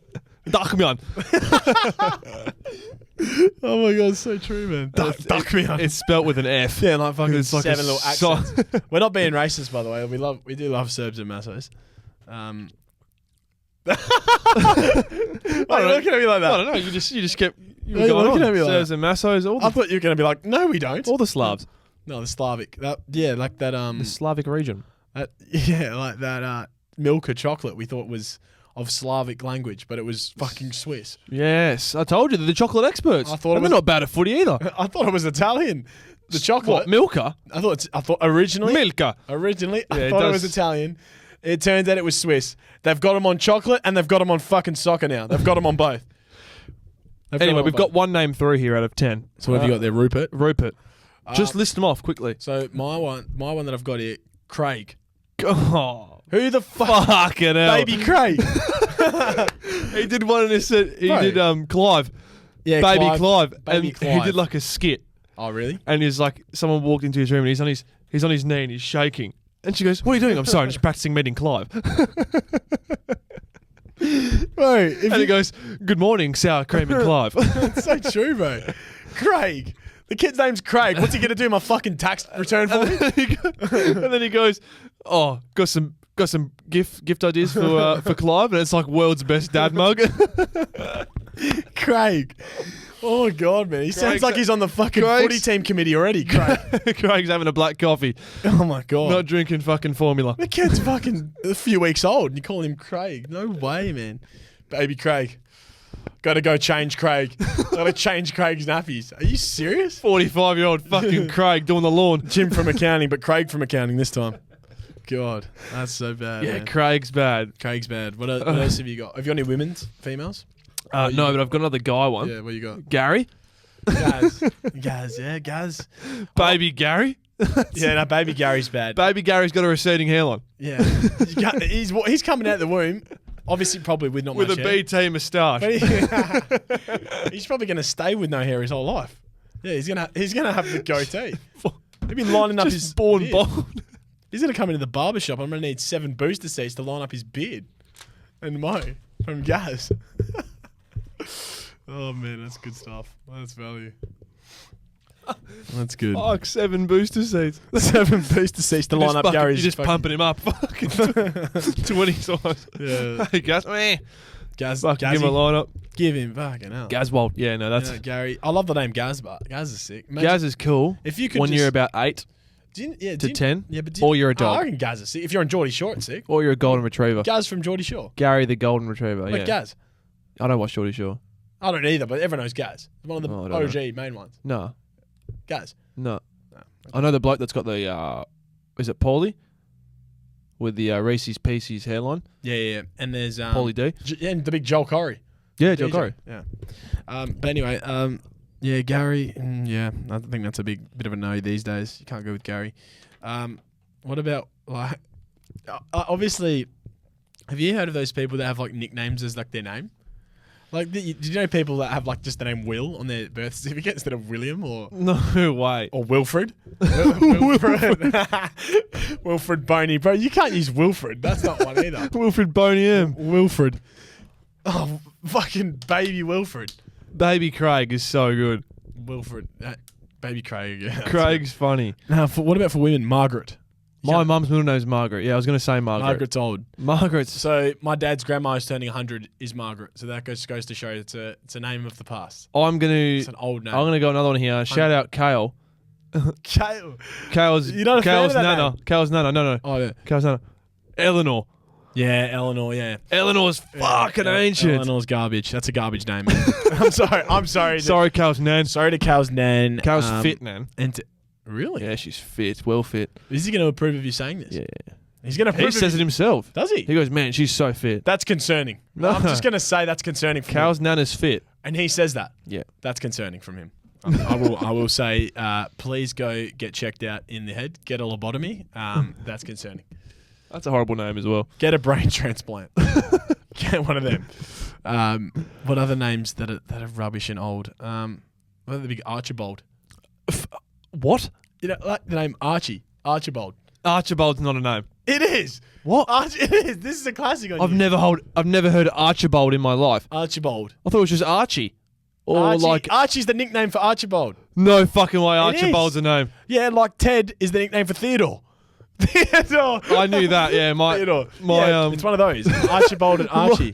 Damian. Oh my god, it's so true, man. Damian. It's spelt with an F. Yeah, like fucking It's like 7 little accents. We're not being racist, by the way. We do love Serbs and Massos. Why are you looking at me like that? I don't know. You just kept. You Why were are you going looking on. at me like Serbs and Massos. I thought you were going to be like, no, we don't. All the Slavs. No, the Slavic. Like that. The Slavic region. Yeah, like that Milka chocolate we thought was of Slavic language, but it was fucking Swiss. Yes, I told you they're the chocolate experts. I thought they're not bad at footy either. I thought it was Italian. The chocolate. What, Milka? I thought originally. Milka. I Yeah, thought it was Italian. It turns out it was Swiss. They've got them on chocolate and they've got them on fucking soccer now. They've got them on both. Anyway, we've got one name through here out of 10. So what have you got there, Rupert? Rupert. Just list them off quickly. So my one that I've got here, Craig. Oh, Who the fuck? fucking hell. Baby Craig. He did one in his set. He did Clive. Yeah, Baby Clive. Baby and Clive. he did like a skit. Oh, really? And he's like, someone walked into his room and he's on his knee and he's shaking. And she goes, "What are you doing?" "I'm sorry, I'm just practicing meeting Clive." Bro, And he goes, "Good morning, sour cream and Clive." It's so true, bro. Craig. The kid's name's Craig. What's he gonna do? My fucking tax return for me? And then he goes, "Oh, got some gift ideas for Clive," and it's like world's best dad mug. Craig. Oh my god, man. He sounds like he's on the fucking footy team committee already, Craig. Craig's having a black coffee, Oh my god. not drinking fucking formula. The kid's fucking a few weeks old and you call him Craig. No way, man. Baby Craig. Gotta go change Craig. Gotta change Craig's nappies. Are you serious? 45-year-old fucking Craig doing the lawn. Jim from accounting, but Craig from accounting this time. God, that's so bad. Yeah, man. Craig's bad. Craig's bad. What else have you got? Have you got any women's, females? No, but I've got another guy one. Yeah, what you got? Gary. Gaz. Gaz. Baby Gary. Yeah, no, baby Gary's bad. Baby Gary's got a receding hairline. Yeah. He's coming out the womb, obviously probably with not With much a hair. BT moustache. But he's probably going to stay with no hair his whole life. Yeah, he's gonna have the goatee. He'll be lining up his born beard. bald. He's going to come into the barbershop. I'm going to need 7 booster seats to line up his beard and mow from Gaz. Oh man, that's good stuff. That's value. That's good. Fuck, 7 booster seats. 7 booster seats to line up Gary's. You're just pumping him up. Fucking 20 times. Yeah. Hey, Gaz. Meh. Gaz. Fucking give him a line up. Give him fucking hell. Gazwold. Yeah, no, that's... Yeah, Gary. I love the name Gaz, but Gaz is sick. Imagine Gaz is cool if you could when just- you're about 8 to 10. Yeah, but Or you're a I dog. reckon Gaz is sick. If you're on Geordie Shore, it's sick. Or you're a golden retriever. Gaz from Geordie Shore. Gary the golden retriever, Like yeah. Gaz. I don't watch Geordie Shore. I don't either, but everyone knows Gaz. One of the Oh, I don't OG main ones. No. Gaz. No. No. I know the bloke that's got the, is it Paulie? With the Reese's Pieces hairline. Yeah. And there's Paulie D. and the big Joel Corey. Yeah, Joe DJ. Corey. Yeah. But anyway, yeah, Gary. Yeah, I think that's a bit of a no these days. You can't go with Gary. What about like? Obviously, have you heard of those people that have like nicknames as like their name? Like, did you know people that have like just the name Will on their birth certificate instead of William or No way. Wilfred? Wilfred Boney, bro. You can't use Wilfred. That's not one either. Wilfred Boney M. Wilfred. Oh, fucking baby Wilfred. Baby Craig is so good. Wilfred. Baby Craig. Yeah, Craig's funny. Now, what about for women? Margaret. My mum's middle name's Margaret. Yeah, I was going to say Margaret. Margaret's old. Margaret's... So my dad's grandma is turning 100 is Margaret. So that goes to show it's a name of the past. I'm going It's to... an old name. I'm going to go another one here. Shout out Kale. Kale. Kale's... You're not a fan of that Nana. name? Kale's Nana. No. Oh yeah. Kale's Nana. Eleanor. Yeah, Eleanor. Yeah. Eleanor's fucking ancient. Eleanor's garbage. That's a garbage name. Man. I'm sorry. Sorry, Kale's nan. Sorry to Cal's nan. Kale's fit, nan. Really? Yeah, she's fit. Well fit. Is he going to approve of you saying this? Yeah. He's going to approve. He says it himself. Does he? He goes, man, she's so fit. That's concerning. No. I'm just going to say that's concerning for Cal's him. nana's fit. And he says that. Yeah. That's concerning from him. I will say, please go get checked out in the head. Get a lobotomy. That's concerning. That's a horrible name as well. Get a brain transplant. Get one of them. What other names that are rubbish and old? What are the big Archibald? What? You know, like the name Archie. Archibald. Archibald's not a name. It is. What? It is. This is a classic on I've you. never heard Archibald in my life. Archibald. I thought it was just Archie. Or Archie, Archie's the nickname for Archibald. no fucking way It Archibald's is. a name. Yeah, like Ted is the nickname for Theodore. Theodore. I knew that, yeah. Theodore. Yeah, it's one of those. Archibald and Archie.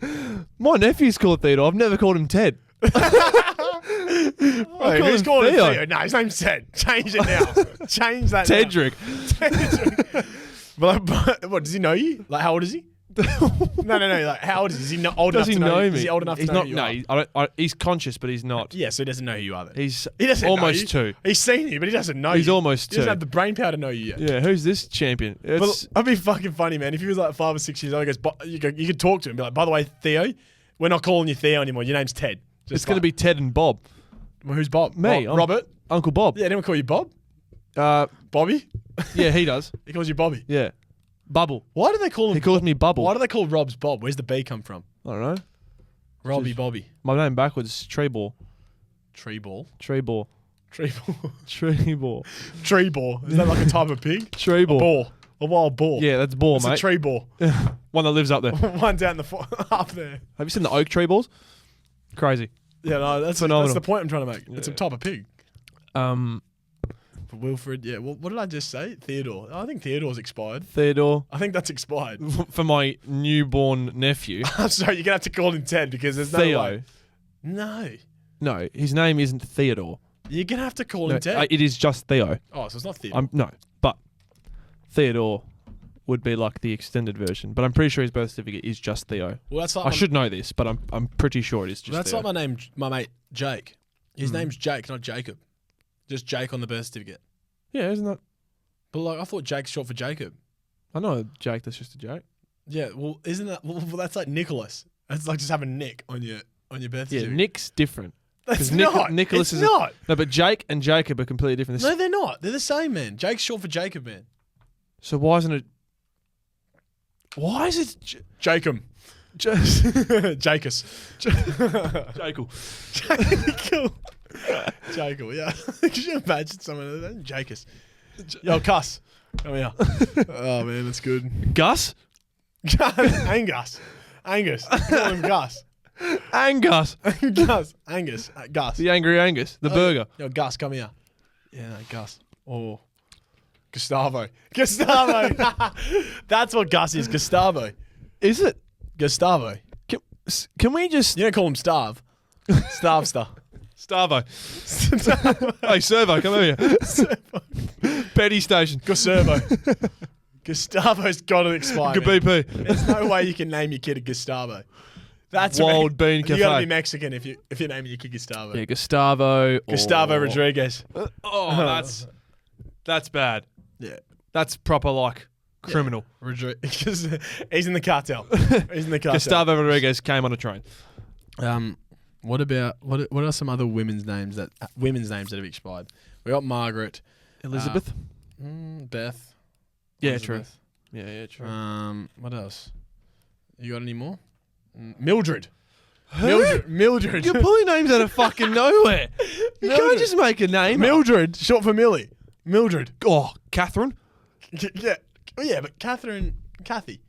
My nephew's called Theodore. I've never called him Ted. Hey, call who's him calling him Theo. Theo? No, his name's Ted. Change it now. Change that now. Tedrick. Tedrick. But what, does he know you? Like, how old is he? No. Like, how old is he? Is he not old Does enough he to know know you? me? Is he old enough He's to know not. who you No, are? he's conscious, but he's not. Yeah, so he doesn't know who you are then. He doesn't almost know you. 2. He's seen you, but he doesn't know He's you. almost He doesn't 2. have the brain power to know you yet. Yeah, who's this champion? But that'd be fucking funny, man. If he was like 5 or 6 years old, he goes, you could talk to him and be like, by the way, Theo, we're not calling you Theo anymore. Your name's Ted. It's going to be Ted and Bob. Well, who's Bob? Me. I'm Robert? Uncle Bob. Yeah, anyone call you Bob? Uh, Bobby? yeah, he does. He calls you Bobby. Yeah. Bubble. Why do they call him? He calls me Bubble. Why do they call Rob's Bob? Where's the B come from? I don't know. Robbie Just- Bobby. My name backwards is Treeball. Tree ball. Treeball. Tree ball. Treeball. Tree ball. Is that like a type of pig? Treeball. Ball. A wild boar. Yeah, that's ball, It's mate. a tree ball. One that lives up there. One down up there. Have you seen the oak tree balls? Crazy. Yeah, no, that's Phenomenal. the point I'm trying to make. It's a Yeah. type of pig. Um, Wilfred, yeah. Well, what did I just say? Theodore. I think Theodore's expired. Theodore. I think that's expired. For my newborn nephew. I'm sorry, you're going to have to call him Ted because there's no Theo. way. No. No, his name isn't Theodore. You're going to have to call No, him Ted. it is just Theo. Oh, so it's not Theodore. No, but Theodore would be like the extended version. But I'm pretty sure his birth certificate is just Theo. Well, that's like I should know this, but I'm pretty sure it is just that's Theo. like my mate Jake. His name's Jake, not Jacob. Just Jake on the birth certificate. Yeah, isn't that? But like, I thought Jake's short for Jacob. I know Jake. That's just a joke. Yeah, well, isn't that? Well, that's like Nicholas. It's like just having Nick on your birth Yeah, certificate. Nick's different. That's 'Cause not. Nicholas it's is not. No, but Jake and Jacob are completely different. No, they're not. They're the same, man. Jake's short for Jacob, man. So why isn't it? Why is it Jacob. just Jacus. Jacob? Jacob. Jacob, yeah. Could you imagine someone like that? Jacus. Yo, cuss. Come here. Oh, man, that's good. Gus? Angus. Angus. Call him Gus. Angus. Gus. Angus. Gus. The Angry Angus. The burger. Yo, Gus, come here. Yeah, no, Gus. Oh. Gustavo. Gustavo. That's what Gus is. Gustavo. Is it? Gustavo. Can we just You don't call him Starve. Starve star. Starvo? Hey, Servo, come over here. Petty station. Gustavo. Gustavo's got to expire. Good man. BP. There's no way you can name your kid a Gustavo. That's Wild Bean You got to Cafe. be Mexican if you're naming your kid Gustavo. Yeah, Gustavo. Gustavo or- Rodriguez. Oh, that's bad. Yeah. That's proper like criminal. Because he's in the cartel. He's in the cartel. Gustavo Rodriguez came on a train. What about what are some other women's names that have expired? We got Margaret, Elizabeth. Beth. Yeah, Elizabeth. true. Yeah, true. What else? You got any more? Mildred. Mildred. You're pulling names out of fucking nowhere. You can't Mildred. just make a name. Mildred, short for Millie. Mildred. Oh, Catherine. Yeah. Oh, yeah, but Kathy.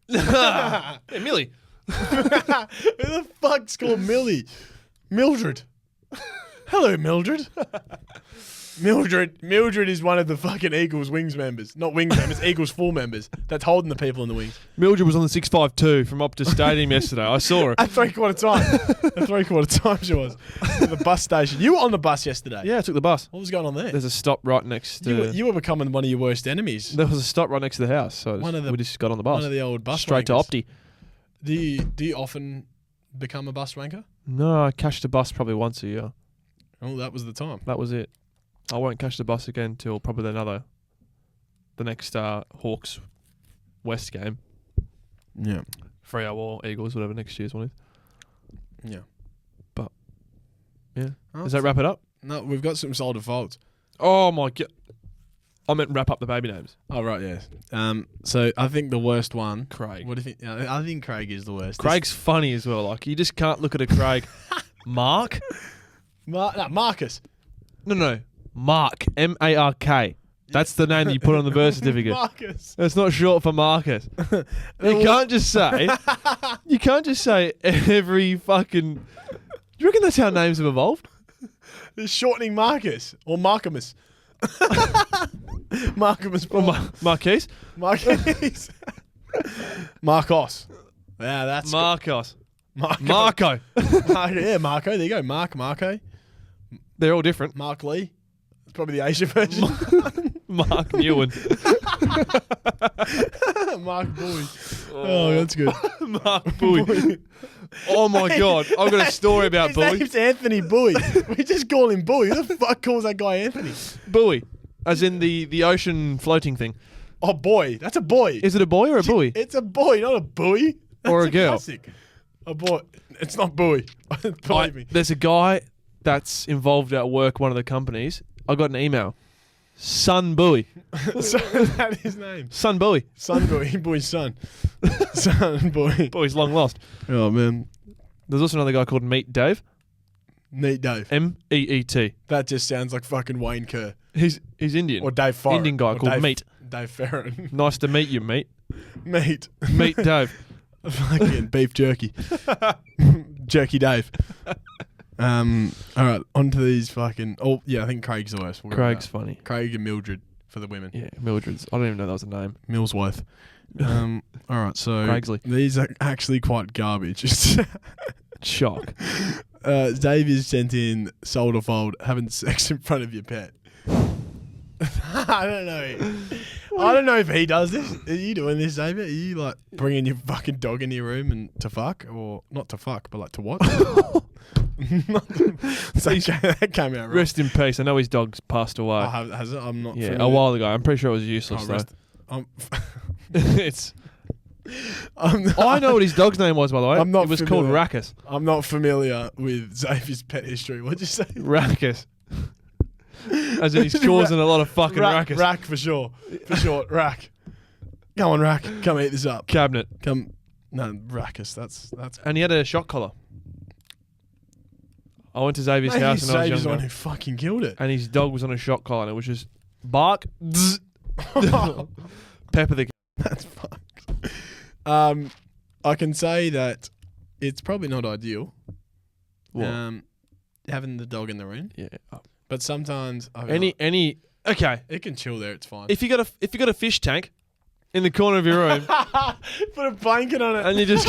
Yeah, Millie. Who the fuck's called Millie? Mildred. Hello, Mildred. Mildred is one of the fucking Eagles wings members. Not wings members, Eagles full members. That's holding the people in the wings. Mildred was on the 652 from Optus Stadium yesterday. I saw her. At 3/4 time. At 3/4 time she was. At the bus station. You were on the bus yesterday. Yeah, I took the bus. What was going on there? There's a stop right next to. You were becoming one of your worst enemies. There was a stop right next to the house, so we just got on the bus. One of the old bus straight wankers. to Opti. Do you often become a bus wanker? No, I cashed a bus probably once a year. Oh, that was the time. That was it. I won't catch the bus again till probably the next Hawks West game. Yeah. Freo or Eagles, whatever next year's one is. Yeah. But, yeah. Oh, Does that wrap it up? No, we've got some solid faults. Oh my god. I meant wrap up the baby names. Oh, right, yeah. So I think the worst one. Craig. What do you think? I think Craig is the worst. Craig's funny as well. Like, you just can't look at a Craig. Mark? Marcus. No. Mark. M-A-R-K. That's the name that you put on the birth certificate. Marcus. That's not short for Marcus. You can't just say every fucking... Do you reckon that's how names have evolved? It's shortening Marcus or Marcamus. Marcamus. Or Marquise? Marcus. Marcos. Yeah, that's Marcos. Marco. Marco. Yeah, Marco. There you go. Marco. They're all different. Mark Lee. It's probably the Asian version. Mark Newen. Mark Bowie. Oh, that's good. Mark Bowie. Oh my God, I've got a story about His Bowie. name's Anthony Bowie. We just call him Bowie. Who the fuck calls that guy Anthony? Bowie, as in the ocean floating thing. Oh, boy. That's a boy. Is it a boy or a buoy? It's a boy, not a buoy. That's Or a girl. Classic. A boy. It's not Bowie. Believe me. There's a guy that's involved at work, one of the companies. I got an email. Son Bowie. So that is his name. Son Bowie. Son Bowie. Boy's son. Son Bowie. Bowie's long lost. Oh, man. There's also another guy called Meet Dave. Neat Dave. Meet. That just sounds like fucking Wayne Kerr. He's Indian. Or Dave Farron. Indian guy Or called Dave, Meet. Dave Farron. Nice to meet you, mate. Meat. Meet Dave. Fucking beef jerky. Jerky Dave. All right, on to these fucking... Oh, yeah, I think Craig's the worst. We'll go with Craig's that. funny. Craig and Mildred for the women. Yeah, Mildred's. I don't even know that was a name. Millsworth. All right, so... Craigsley. These are actually quite garbage. Shock. Dave is sent in, sold or fold, having sex in front of your pet. I don't know. I don't know if he does this. Are you doing this, David? Are you like bringing your fucking dog in your room and to fuck, or not to fuck, but like to what? That came out wrong. Rest in peace. I know his dog's passed away. Has it? I'm not. Yeah, familiar. a while ago. I'm pretty sure it was useless though. It's. I know what his dog's name was, by the way. I'm not It was familiar. called Rackus. I'm not familiar with Xavier's pet history. What'd you say? Rackus. As in he's causing a lot of fucking racket. Rack for sure. For sure. Rack. Come on, Rack. Come eat this up. Cabinet. Come. No, Rackus. That's. And he had a shock collar. I went to Xavier's Maybe house when I was Xavier's the one younger. who fucking killed it. And his dog was on a shock collar and it was just bark. Pepper the. That's fucked. I can say that it's probably not ideal. What? Having the dog in the room. Yeah. But sometimes Any. Okay. it can chill there. It's fine. If you got a fish tank in the corner of your room Put a blanket on it. and you just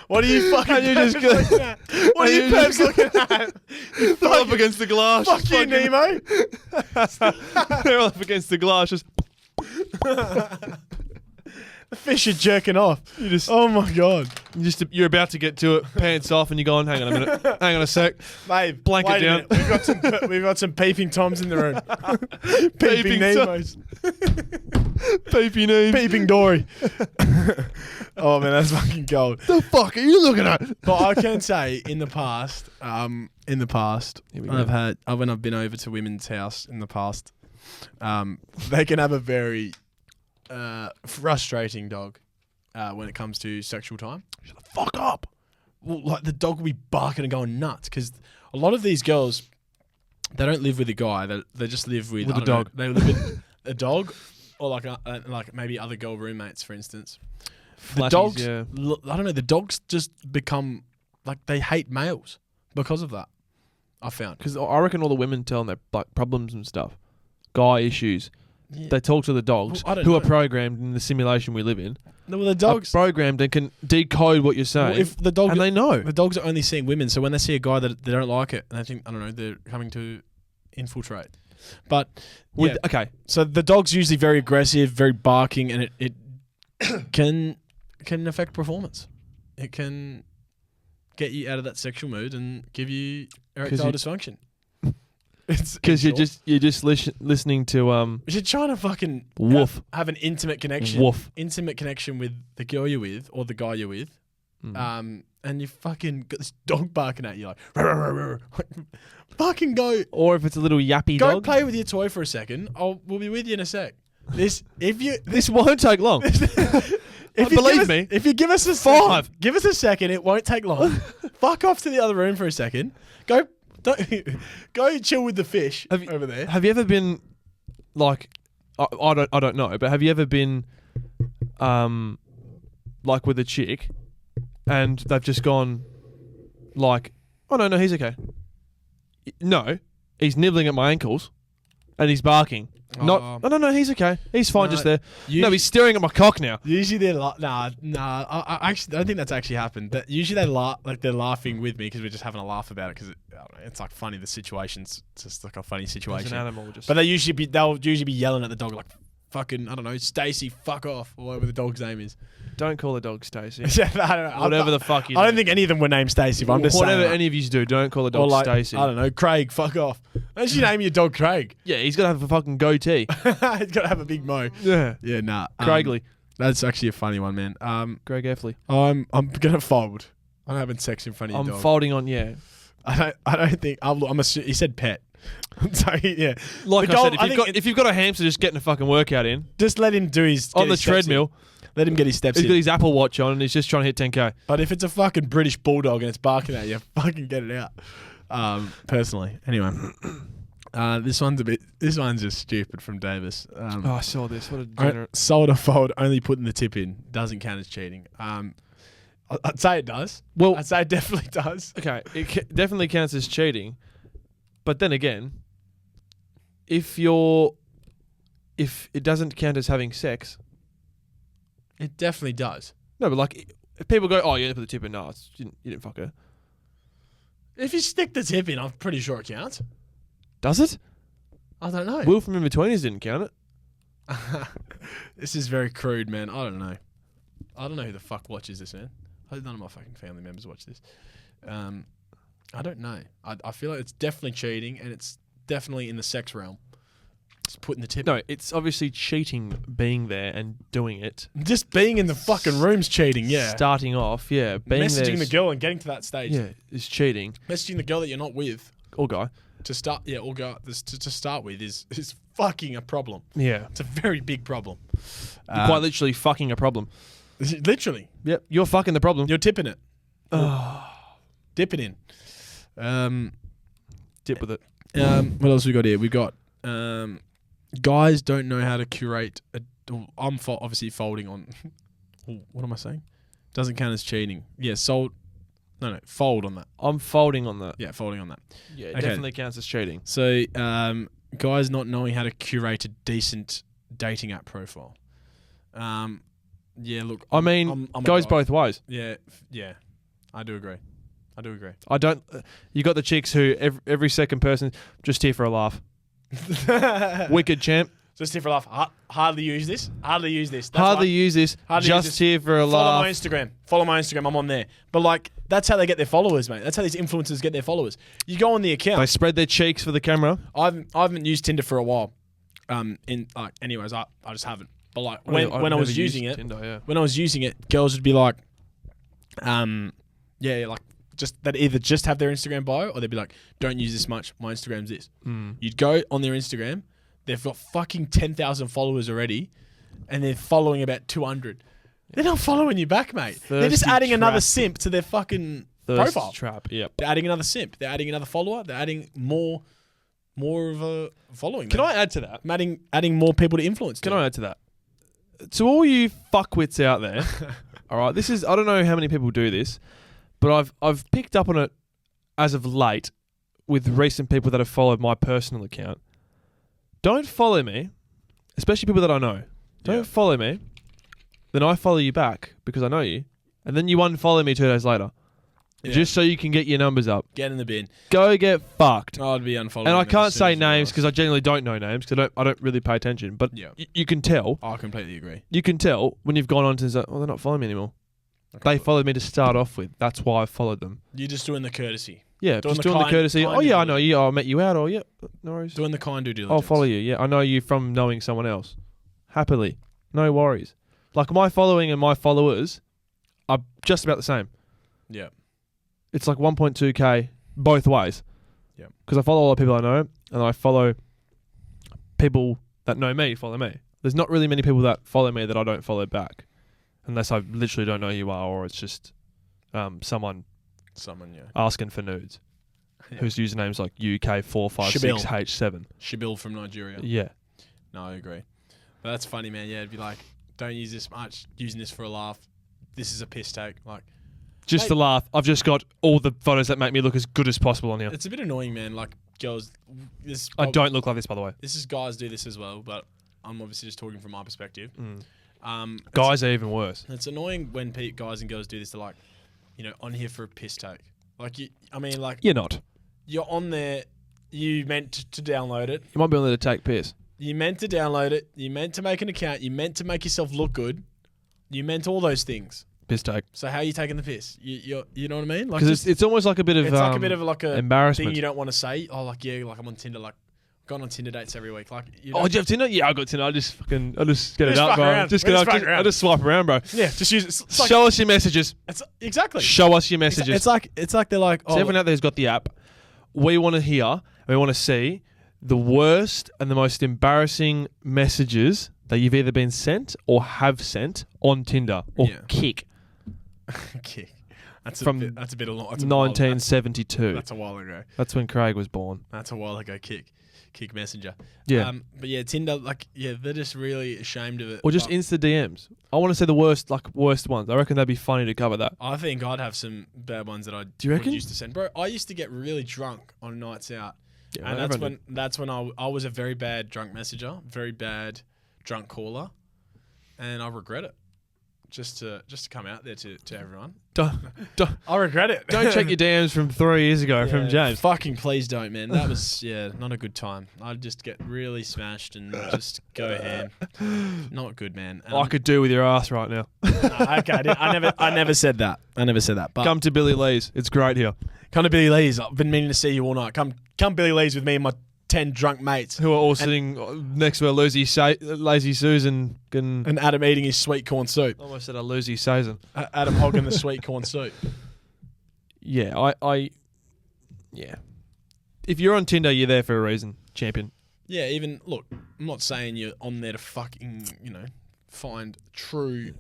What are you fucking? And you just perps go- looking at? What are and you you perps just looking at? they're up against the glass. Fuck you, fucking- Nemo. They're up against the glass. Just The fish are jerking off. you just Oh my god, you're about to get to it, pants off, and you're going. Hang on a minute. Hang on a sec. babe. Blanket wait a down. minute. We've got some peeping toms in the room. Peeping Peeping Nemos. Peeping name. Peeping Dory. Oh man, that's fucking gold. The fuck are you looking at? But I can say in the past, Here we go. when I've been over to women's house in the past, they can have a very frustrating dog when it comes to sexual time. Shut the fuck up. Well, like the dog will be barking and going nuts because a lot of these girls, they don't live with a guy. They just live with With I a don't know, dog. they live with a dog, or like maybe other girl roommates, for instance. The Flatties, dogs, yeah. I don't know. The dogs just become like they hate males because of that. I found. Because I reckon all the women telling their like problems and stuff, guy issues. Yeah. They talk to the dogs Well, I don't who know. are programmed in the simulation we live in. No, well, the dogs. Are programmed and can decode what you're saying. Well, if the dog, and they know. the dogs are only seeing women, so when they see a guy that they don't like it, and they think I don't know, they're coming to infiltrate. But yeah, Okay. so the dog's usually very aggressive, very barking, and it can affect performance. It can get you out of that sexual mood and give you erectile dysfunction. Because you're just listening to You're trying to fucking woof. have an intimate connection. Woof. Intimate connection with the girl you're with or the guy you're with. Mm. And you fucking got this dog barking at you like, "Rah, rah, rah, rah." Fucking go Or if it's a little yappy dog. play with your toy for a second. We'll be with you in a sec. This won't take long. Believe me. If you give us a Five. give us a second, it won't take long. Fuck off to the other room for a second. Go chill with the fish over there. Have you ever been like I don't know, but have you ever been like with a chick and they've just gone like, oh no, he's okay. No, he's nibbling at my ankles and he's barking. No, he's okay. He's fine just there. No, he's staring at my cock now. Usually they're nah. I actually don't think that's actually happened. That usually they're laughing with me because we're just having a laugh about it because it's like funny. The situation's just like a funny It's situation. an animal just. But they'll usually be yelling at the dog like, fucking, I don't know, Stacey, fuck off, or whatever the dog's name is. Don't call the dog Stacey. Yeah, I don't know. Whatever the fuck you do. I don't think any of them were named Stacey, but I'm just Whatever saying. any of you do, don't call the Or dog like, Stacey. I don't know, Craig, fuck off. Why don't you name your dog Craig? Yeah, he's got to have a fucking goatee. He's got to have a big mo. Yeah. Yeah, nah. Craigley. That's actually a funny one, man. Greg Effley. I'm gonna fold. I'm having sex in front of your dog. I'm folding on, yeah. I don't think he said pet. So yeah, Like The I said, goal- if you've got a hamster just getting a fucking workout in just let him do his on get the his steps in. treadmill, Let him get his steps he's got in. his Apple Watch on and he's just trying to hit 10k. But if it's a fucking British bulldog and it's barking at you, fucking get it out. Personally, anyway, this one's just stupid from Davis. Oh, I saw this. What a degenerate. Sold or fold, only putting the tip in doesn't count as cheating. I'd say it does. Well, I'd say it definitely does. okay, it definitely counts as cheating. But then again, if it doesn't count as having sex, It definitely does. no, but like if people go, oh, you didn't put the tip in, no, you didn't fuck her. If you stick the tip in, I'm pretty sure it counts. Does it? I don't know. Will from In-Betweeners didn't count it. This is very crude, man. I don't know. I don't know who the fuck watches this, man. I hope none of my fucking family members watch this. I don't know. I feel like it's definitely cheating, and it's definitely in the sex realm. Just putting the tip. No, it's obviously cheating being there and doing it. Just being in the fucking room's cheating. Yeah. Starting off, yeah. Being Messaging there the girl and getting to that stage. yeah, is cheating. Messaging the girl that you're not with Or guy. to start. Yeah, or go to start with is fucking a problem. Yeah. It's a very big problem. You're quite literally fucking a problem. Literally, Yep. You're fucking the problem. you're tipping it. Dip it in. Dip with it. What else we got here? We got guys don't know how to curate. I'm obviously folding on. What am I saying? Doesn't count as cheating. Yeah, sold. No, fold on that. I'm folding on that. Yeah, folding on that. Yeah, it Okay. definitely counts as cheating. So, guys not knowing how to curate a decent dating app profile. Yeah, look. I mean, I'm a goes guy. both ways. Yeah, I do agree. I don't. You got the chicks who every second person just here for a laugh. Wicked champ. Just here for a laugh. Hardly use this. That's Hardly why- use this. Hardly use Just this. here for a Follow my laugh. Instagram. I'm on there. But like, that's how they get their followers, mate. That's how these influencers get their followers. You go on the account. They spread their cheeks for the camera. I haven't used Tinder for a while. Anyways, I just haven't. But like when I was using it, Tinder, yeah. when I was using it, girls would be like, like just that either just have their Instagram bio or they'd be like, don't use this much. My Instagram's this. You'd go on their Instagram, they've got fucking 10,000 followers already, and they're following about 200. They're not following you back, mate. They're just Thirsty adding another trap. simp to their fucking Thirst profile. trap. Yep. They're adding another simp. They're adding another follower. They're adding more of a following. Can I add to that? adding more people to influence? Can I add to that? To all you fuckwits out there, all right, this is, I don't know how many people do this, but I've picked up on it as of late with recent people that have followed my personal account. Don't follow me, especially people that I know. Don't follow me. Then I follow you back because I know you, and then you unfollow me 2 days later, just so you can get your numbers up. Get in the bin. Go get fucked. I'd be unfollowing. And I them can't as soon say as names you because I genuinely don't know names because I don't really pay attention. But Yeah. you can tell. I completely agree. You can tell when you've gone on to say, oh, they're not following me anymore. They followed me to start off with. That's why I followed them. You're just doing the courtesy. Yeah, Doing just the doing the kind- courtesy. kind Oh, yeah, I due know you. Oh, I met you out. Or, yeah, no worries. Doing the kind due diligence. I'll follow you. Yeah, I know you from knowing someone else. Happily. No worries. Like, my following and my followers are just about the same. Yeah. It's like 1.2k both ways. Yeah. Because I follow all the people I know, and I follow people that know me follow me. There's not really many people that follow me that I don't follow back, unless I literally don't know who you are, or it's just someone Yeah. asking for nudes, Yeah. whose username's like UK456H7. Shabil from Nigeria. Yeah. No, I agree. But that's funny, man. Yeah, it'd be like, don't use this much. Using this for a laugh. This is a piss take. Like, Just Hey. to laugh, I've just got all the photos that make me look as good as possible on here. it's a bit annoying, man. Like, girls. I don't look like this, by the way. This is guys do this as well, but I'm obviously just talking from my perspective. Guys are even worse. It's annoying when guys and girls do this. They're like, on here for a piss take. Like, You're not. you're on there. You meant to download it. You might be on there to take piss. You meant to download it. You meant to make an account. You meant to make yourself look good. You meant all those things. Piss take. So how are you taking the piss? You know what I mean? Like, Because it's almost like a bit of it's like a bit of like a embarrassment. thing you don't want to say. Oh, like like I'm on Tinder. Like gone on Tinder dates every week. Like do you have Tinder? Yeah, I got Tinder. I just get it Just up, fuck bro. around. Just get Just up. fuck around. I just swipe around, bro. yeah, just use it. It's like, Show us your messages. it's exactly. Show us your messages. It's like they're like, So everyone out there who's got the app, we want to hear and we want to see the worst and the most embarrassing messages that you've either been sent or have sent on Tinder or Kick okay. That's from a bit of long. That's a while ago. 1972. That's a while ago. That's when Craig was born. That's a while ago. Kick Messenger. Yeah. But yeah, Tinder. Like, yeah, they're just really ashamed of it. Or just But Insta DMs. I want to see the worst ones. I reckon that'd be funny to cover that. I think I'd have some bad ones that I Do you reckon? used to send, bro. I used to get really drunk on nights out, Yeah, and everyone that's when I was a very bad drunk messenger, very bad drunk caller, and I regret it. Just to come out there to everyone. Don't I regret it. check your DMs from 3 years ago from James. Fucking please don't, man. That was not a good time. I'd just get really smashed and just go ham. Not good, man. I could do with your ass right now. Okay, I never said that. But Come to Billy Lee's. It's great here. come to Billy Lee's. I've been meaning to see you all night. Come Billy Lee's with me and my 10 drunk mates. Who are all sitting next to a Lazy Susan. And Adam eating his sweet corn soup. Almost said a Lazy Susan. Adam hogging the sweet corn soup. Yeah, yeah. If you're on Tinder, you're there for a reason, champion. Yeah, even, look, I'm not saying you're on there to fucking, find true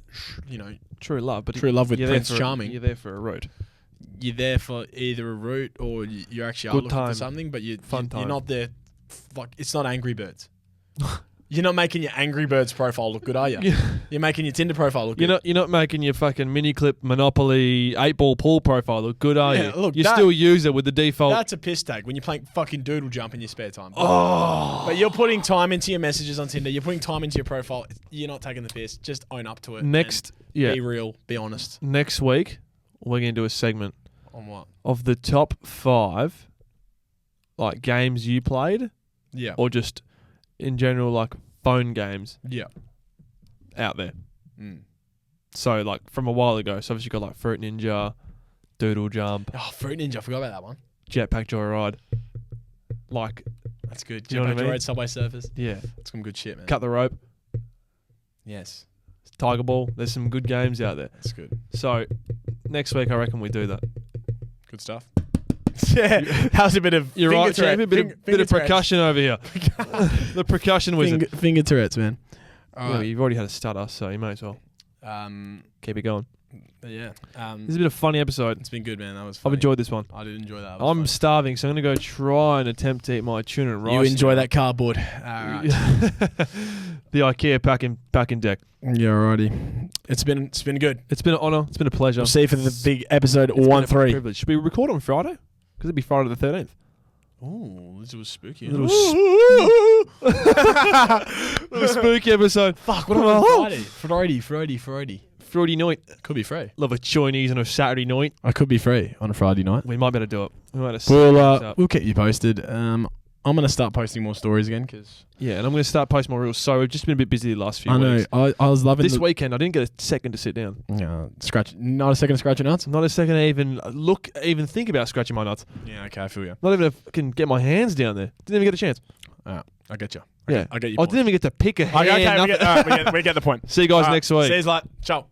love, but true love with you're Prince there for, Charming. You're there for a road. You're there for either a route or you actually are Good looking time. for something, but you're time. not there. Like, it's not Angry Birds. You're not making your Angry Birds profile look good, are you? You're making your Tinder profile look good. You're not making your fucking mini clip Monopoly 8-ball pool profile look good, are you? Look, you still use it with the default. That's a piss take when you're playing fucking Doodle Jump in your spare time. But you're putting time into your messages on Tinder. You're putting time into your profile. You're not taking the piss. Just own up to it. Be real. Be honest. Next week, we're going to do a segment On what? of the top 5 games you played, or just in general phone games out there. So from a while ago, so obviously you got Fruit Ninja, Doodle Jump, Fruit Ninja. I forgot about that one. Jetpack Joyride. That's good. You know what I Jetpack mean? Joyride, Subway Surfers. Yeah. That's some good shit, man. Cut the Rope, Yes. Tiger Ball. There's some good games out there. That's good. So next week, I reckon we do that. Good stuff. Yeah, that was a bit of You're finger right, champion. Bit of percussion over here. The percussion wizard. Finger Tourette's, man. Yeah, you've already had a stutter, so you may as well keep it going. Yeah. This is a bit of a funny episode. It's been good, man. That was I've funny. enjoyed this one. I did enjoy that. I'm starving, so I'm going to go try and attempt to eat my tuna and rice. You enjoy that cardboard. All right. The IKEA packing deck. Yeah, alrighty. It's been good. It's been an honour. It's been a pleasure. We'll see you for the big episode It's been a 1-3. privilege. Should we record on Friday? Because it'd be Friday the 13th. Oh, this was spooky. Little spooky episode. Fuck, what about Friday? Friday. Friday night. Could be free. Love a Chinese on a Saturday night. I could be free on a Friday night. We might better do it. We might have We'll keep you posted. I'm going to start posting more stories again because... Yeah, and I'm going to start posting more reels. So we've just been a bit busy the last few weeks. I know. I was loving this weekend. I didn't get a second to sit down. Not a second to scratch your nuts? Not a second to even think about scratching my nuts. Yeah, okay, I feel you. Not even if I can get my hands down there. Didn't even get a chance. I get you. Yeah. I get you. I didn't even get to pick a hand. Okay, we get the point. See you guys next week. See you later. Ciao.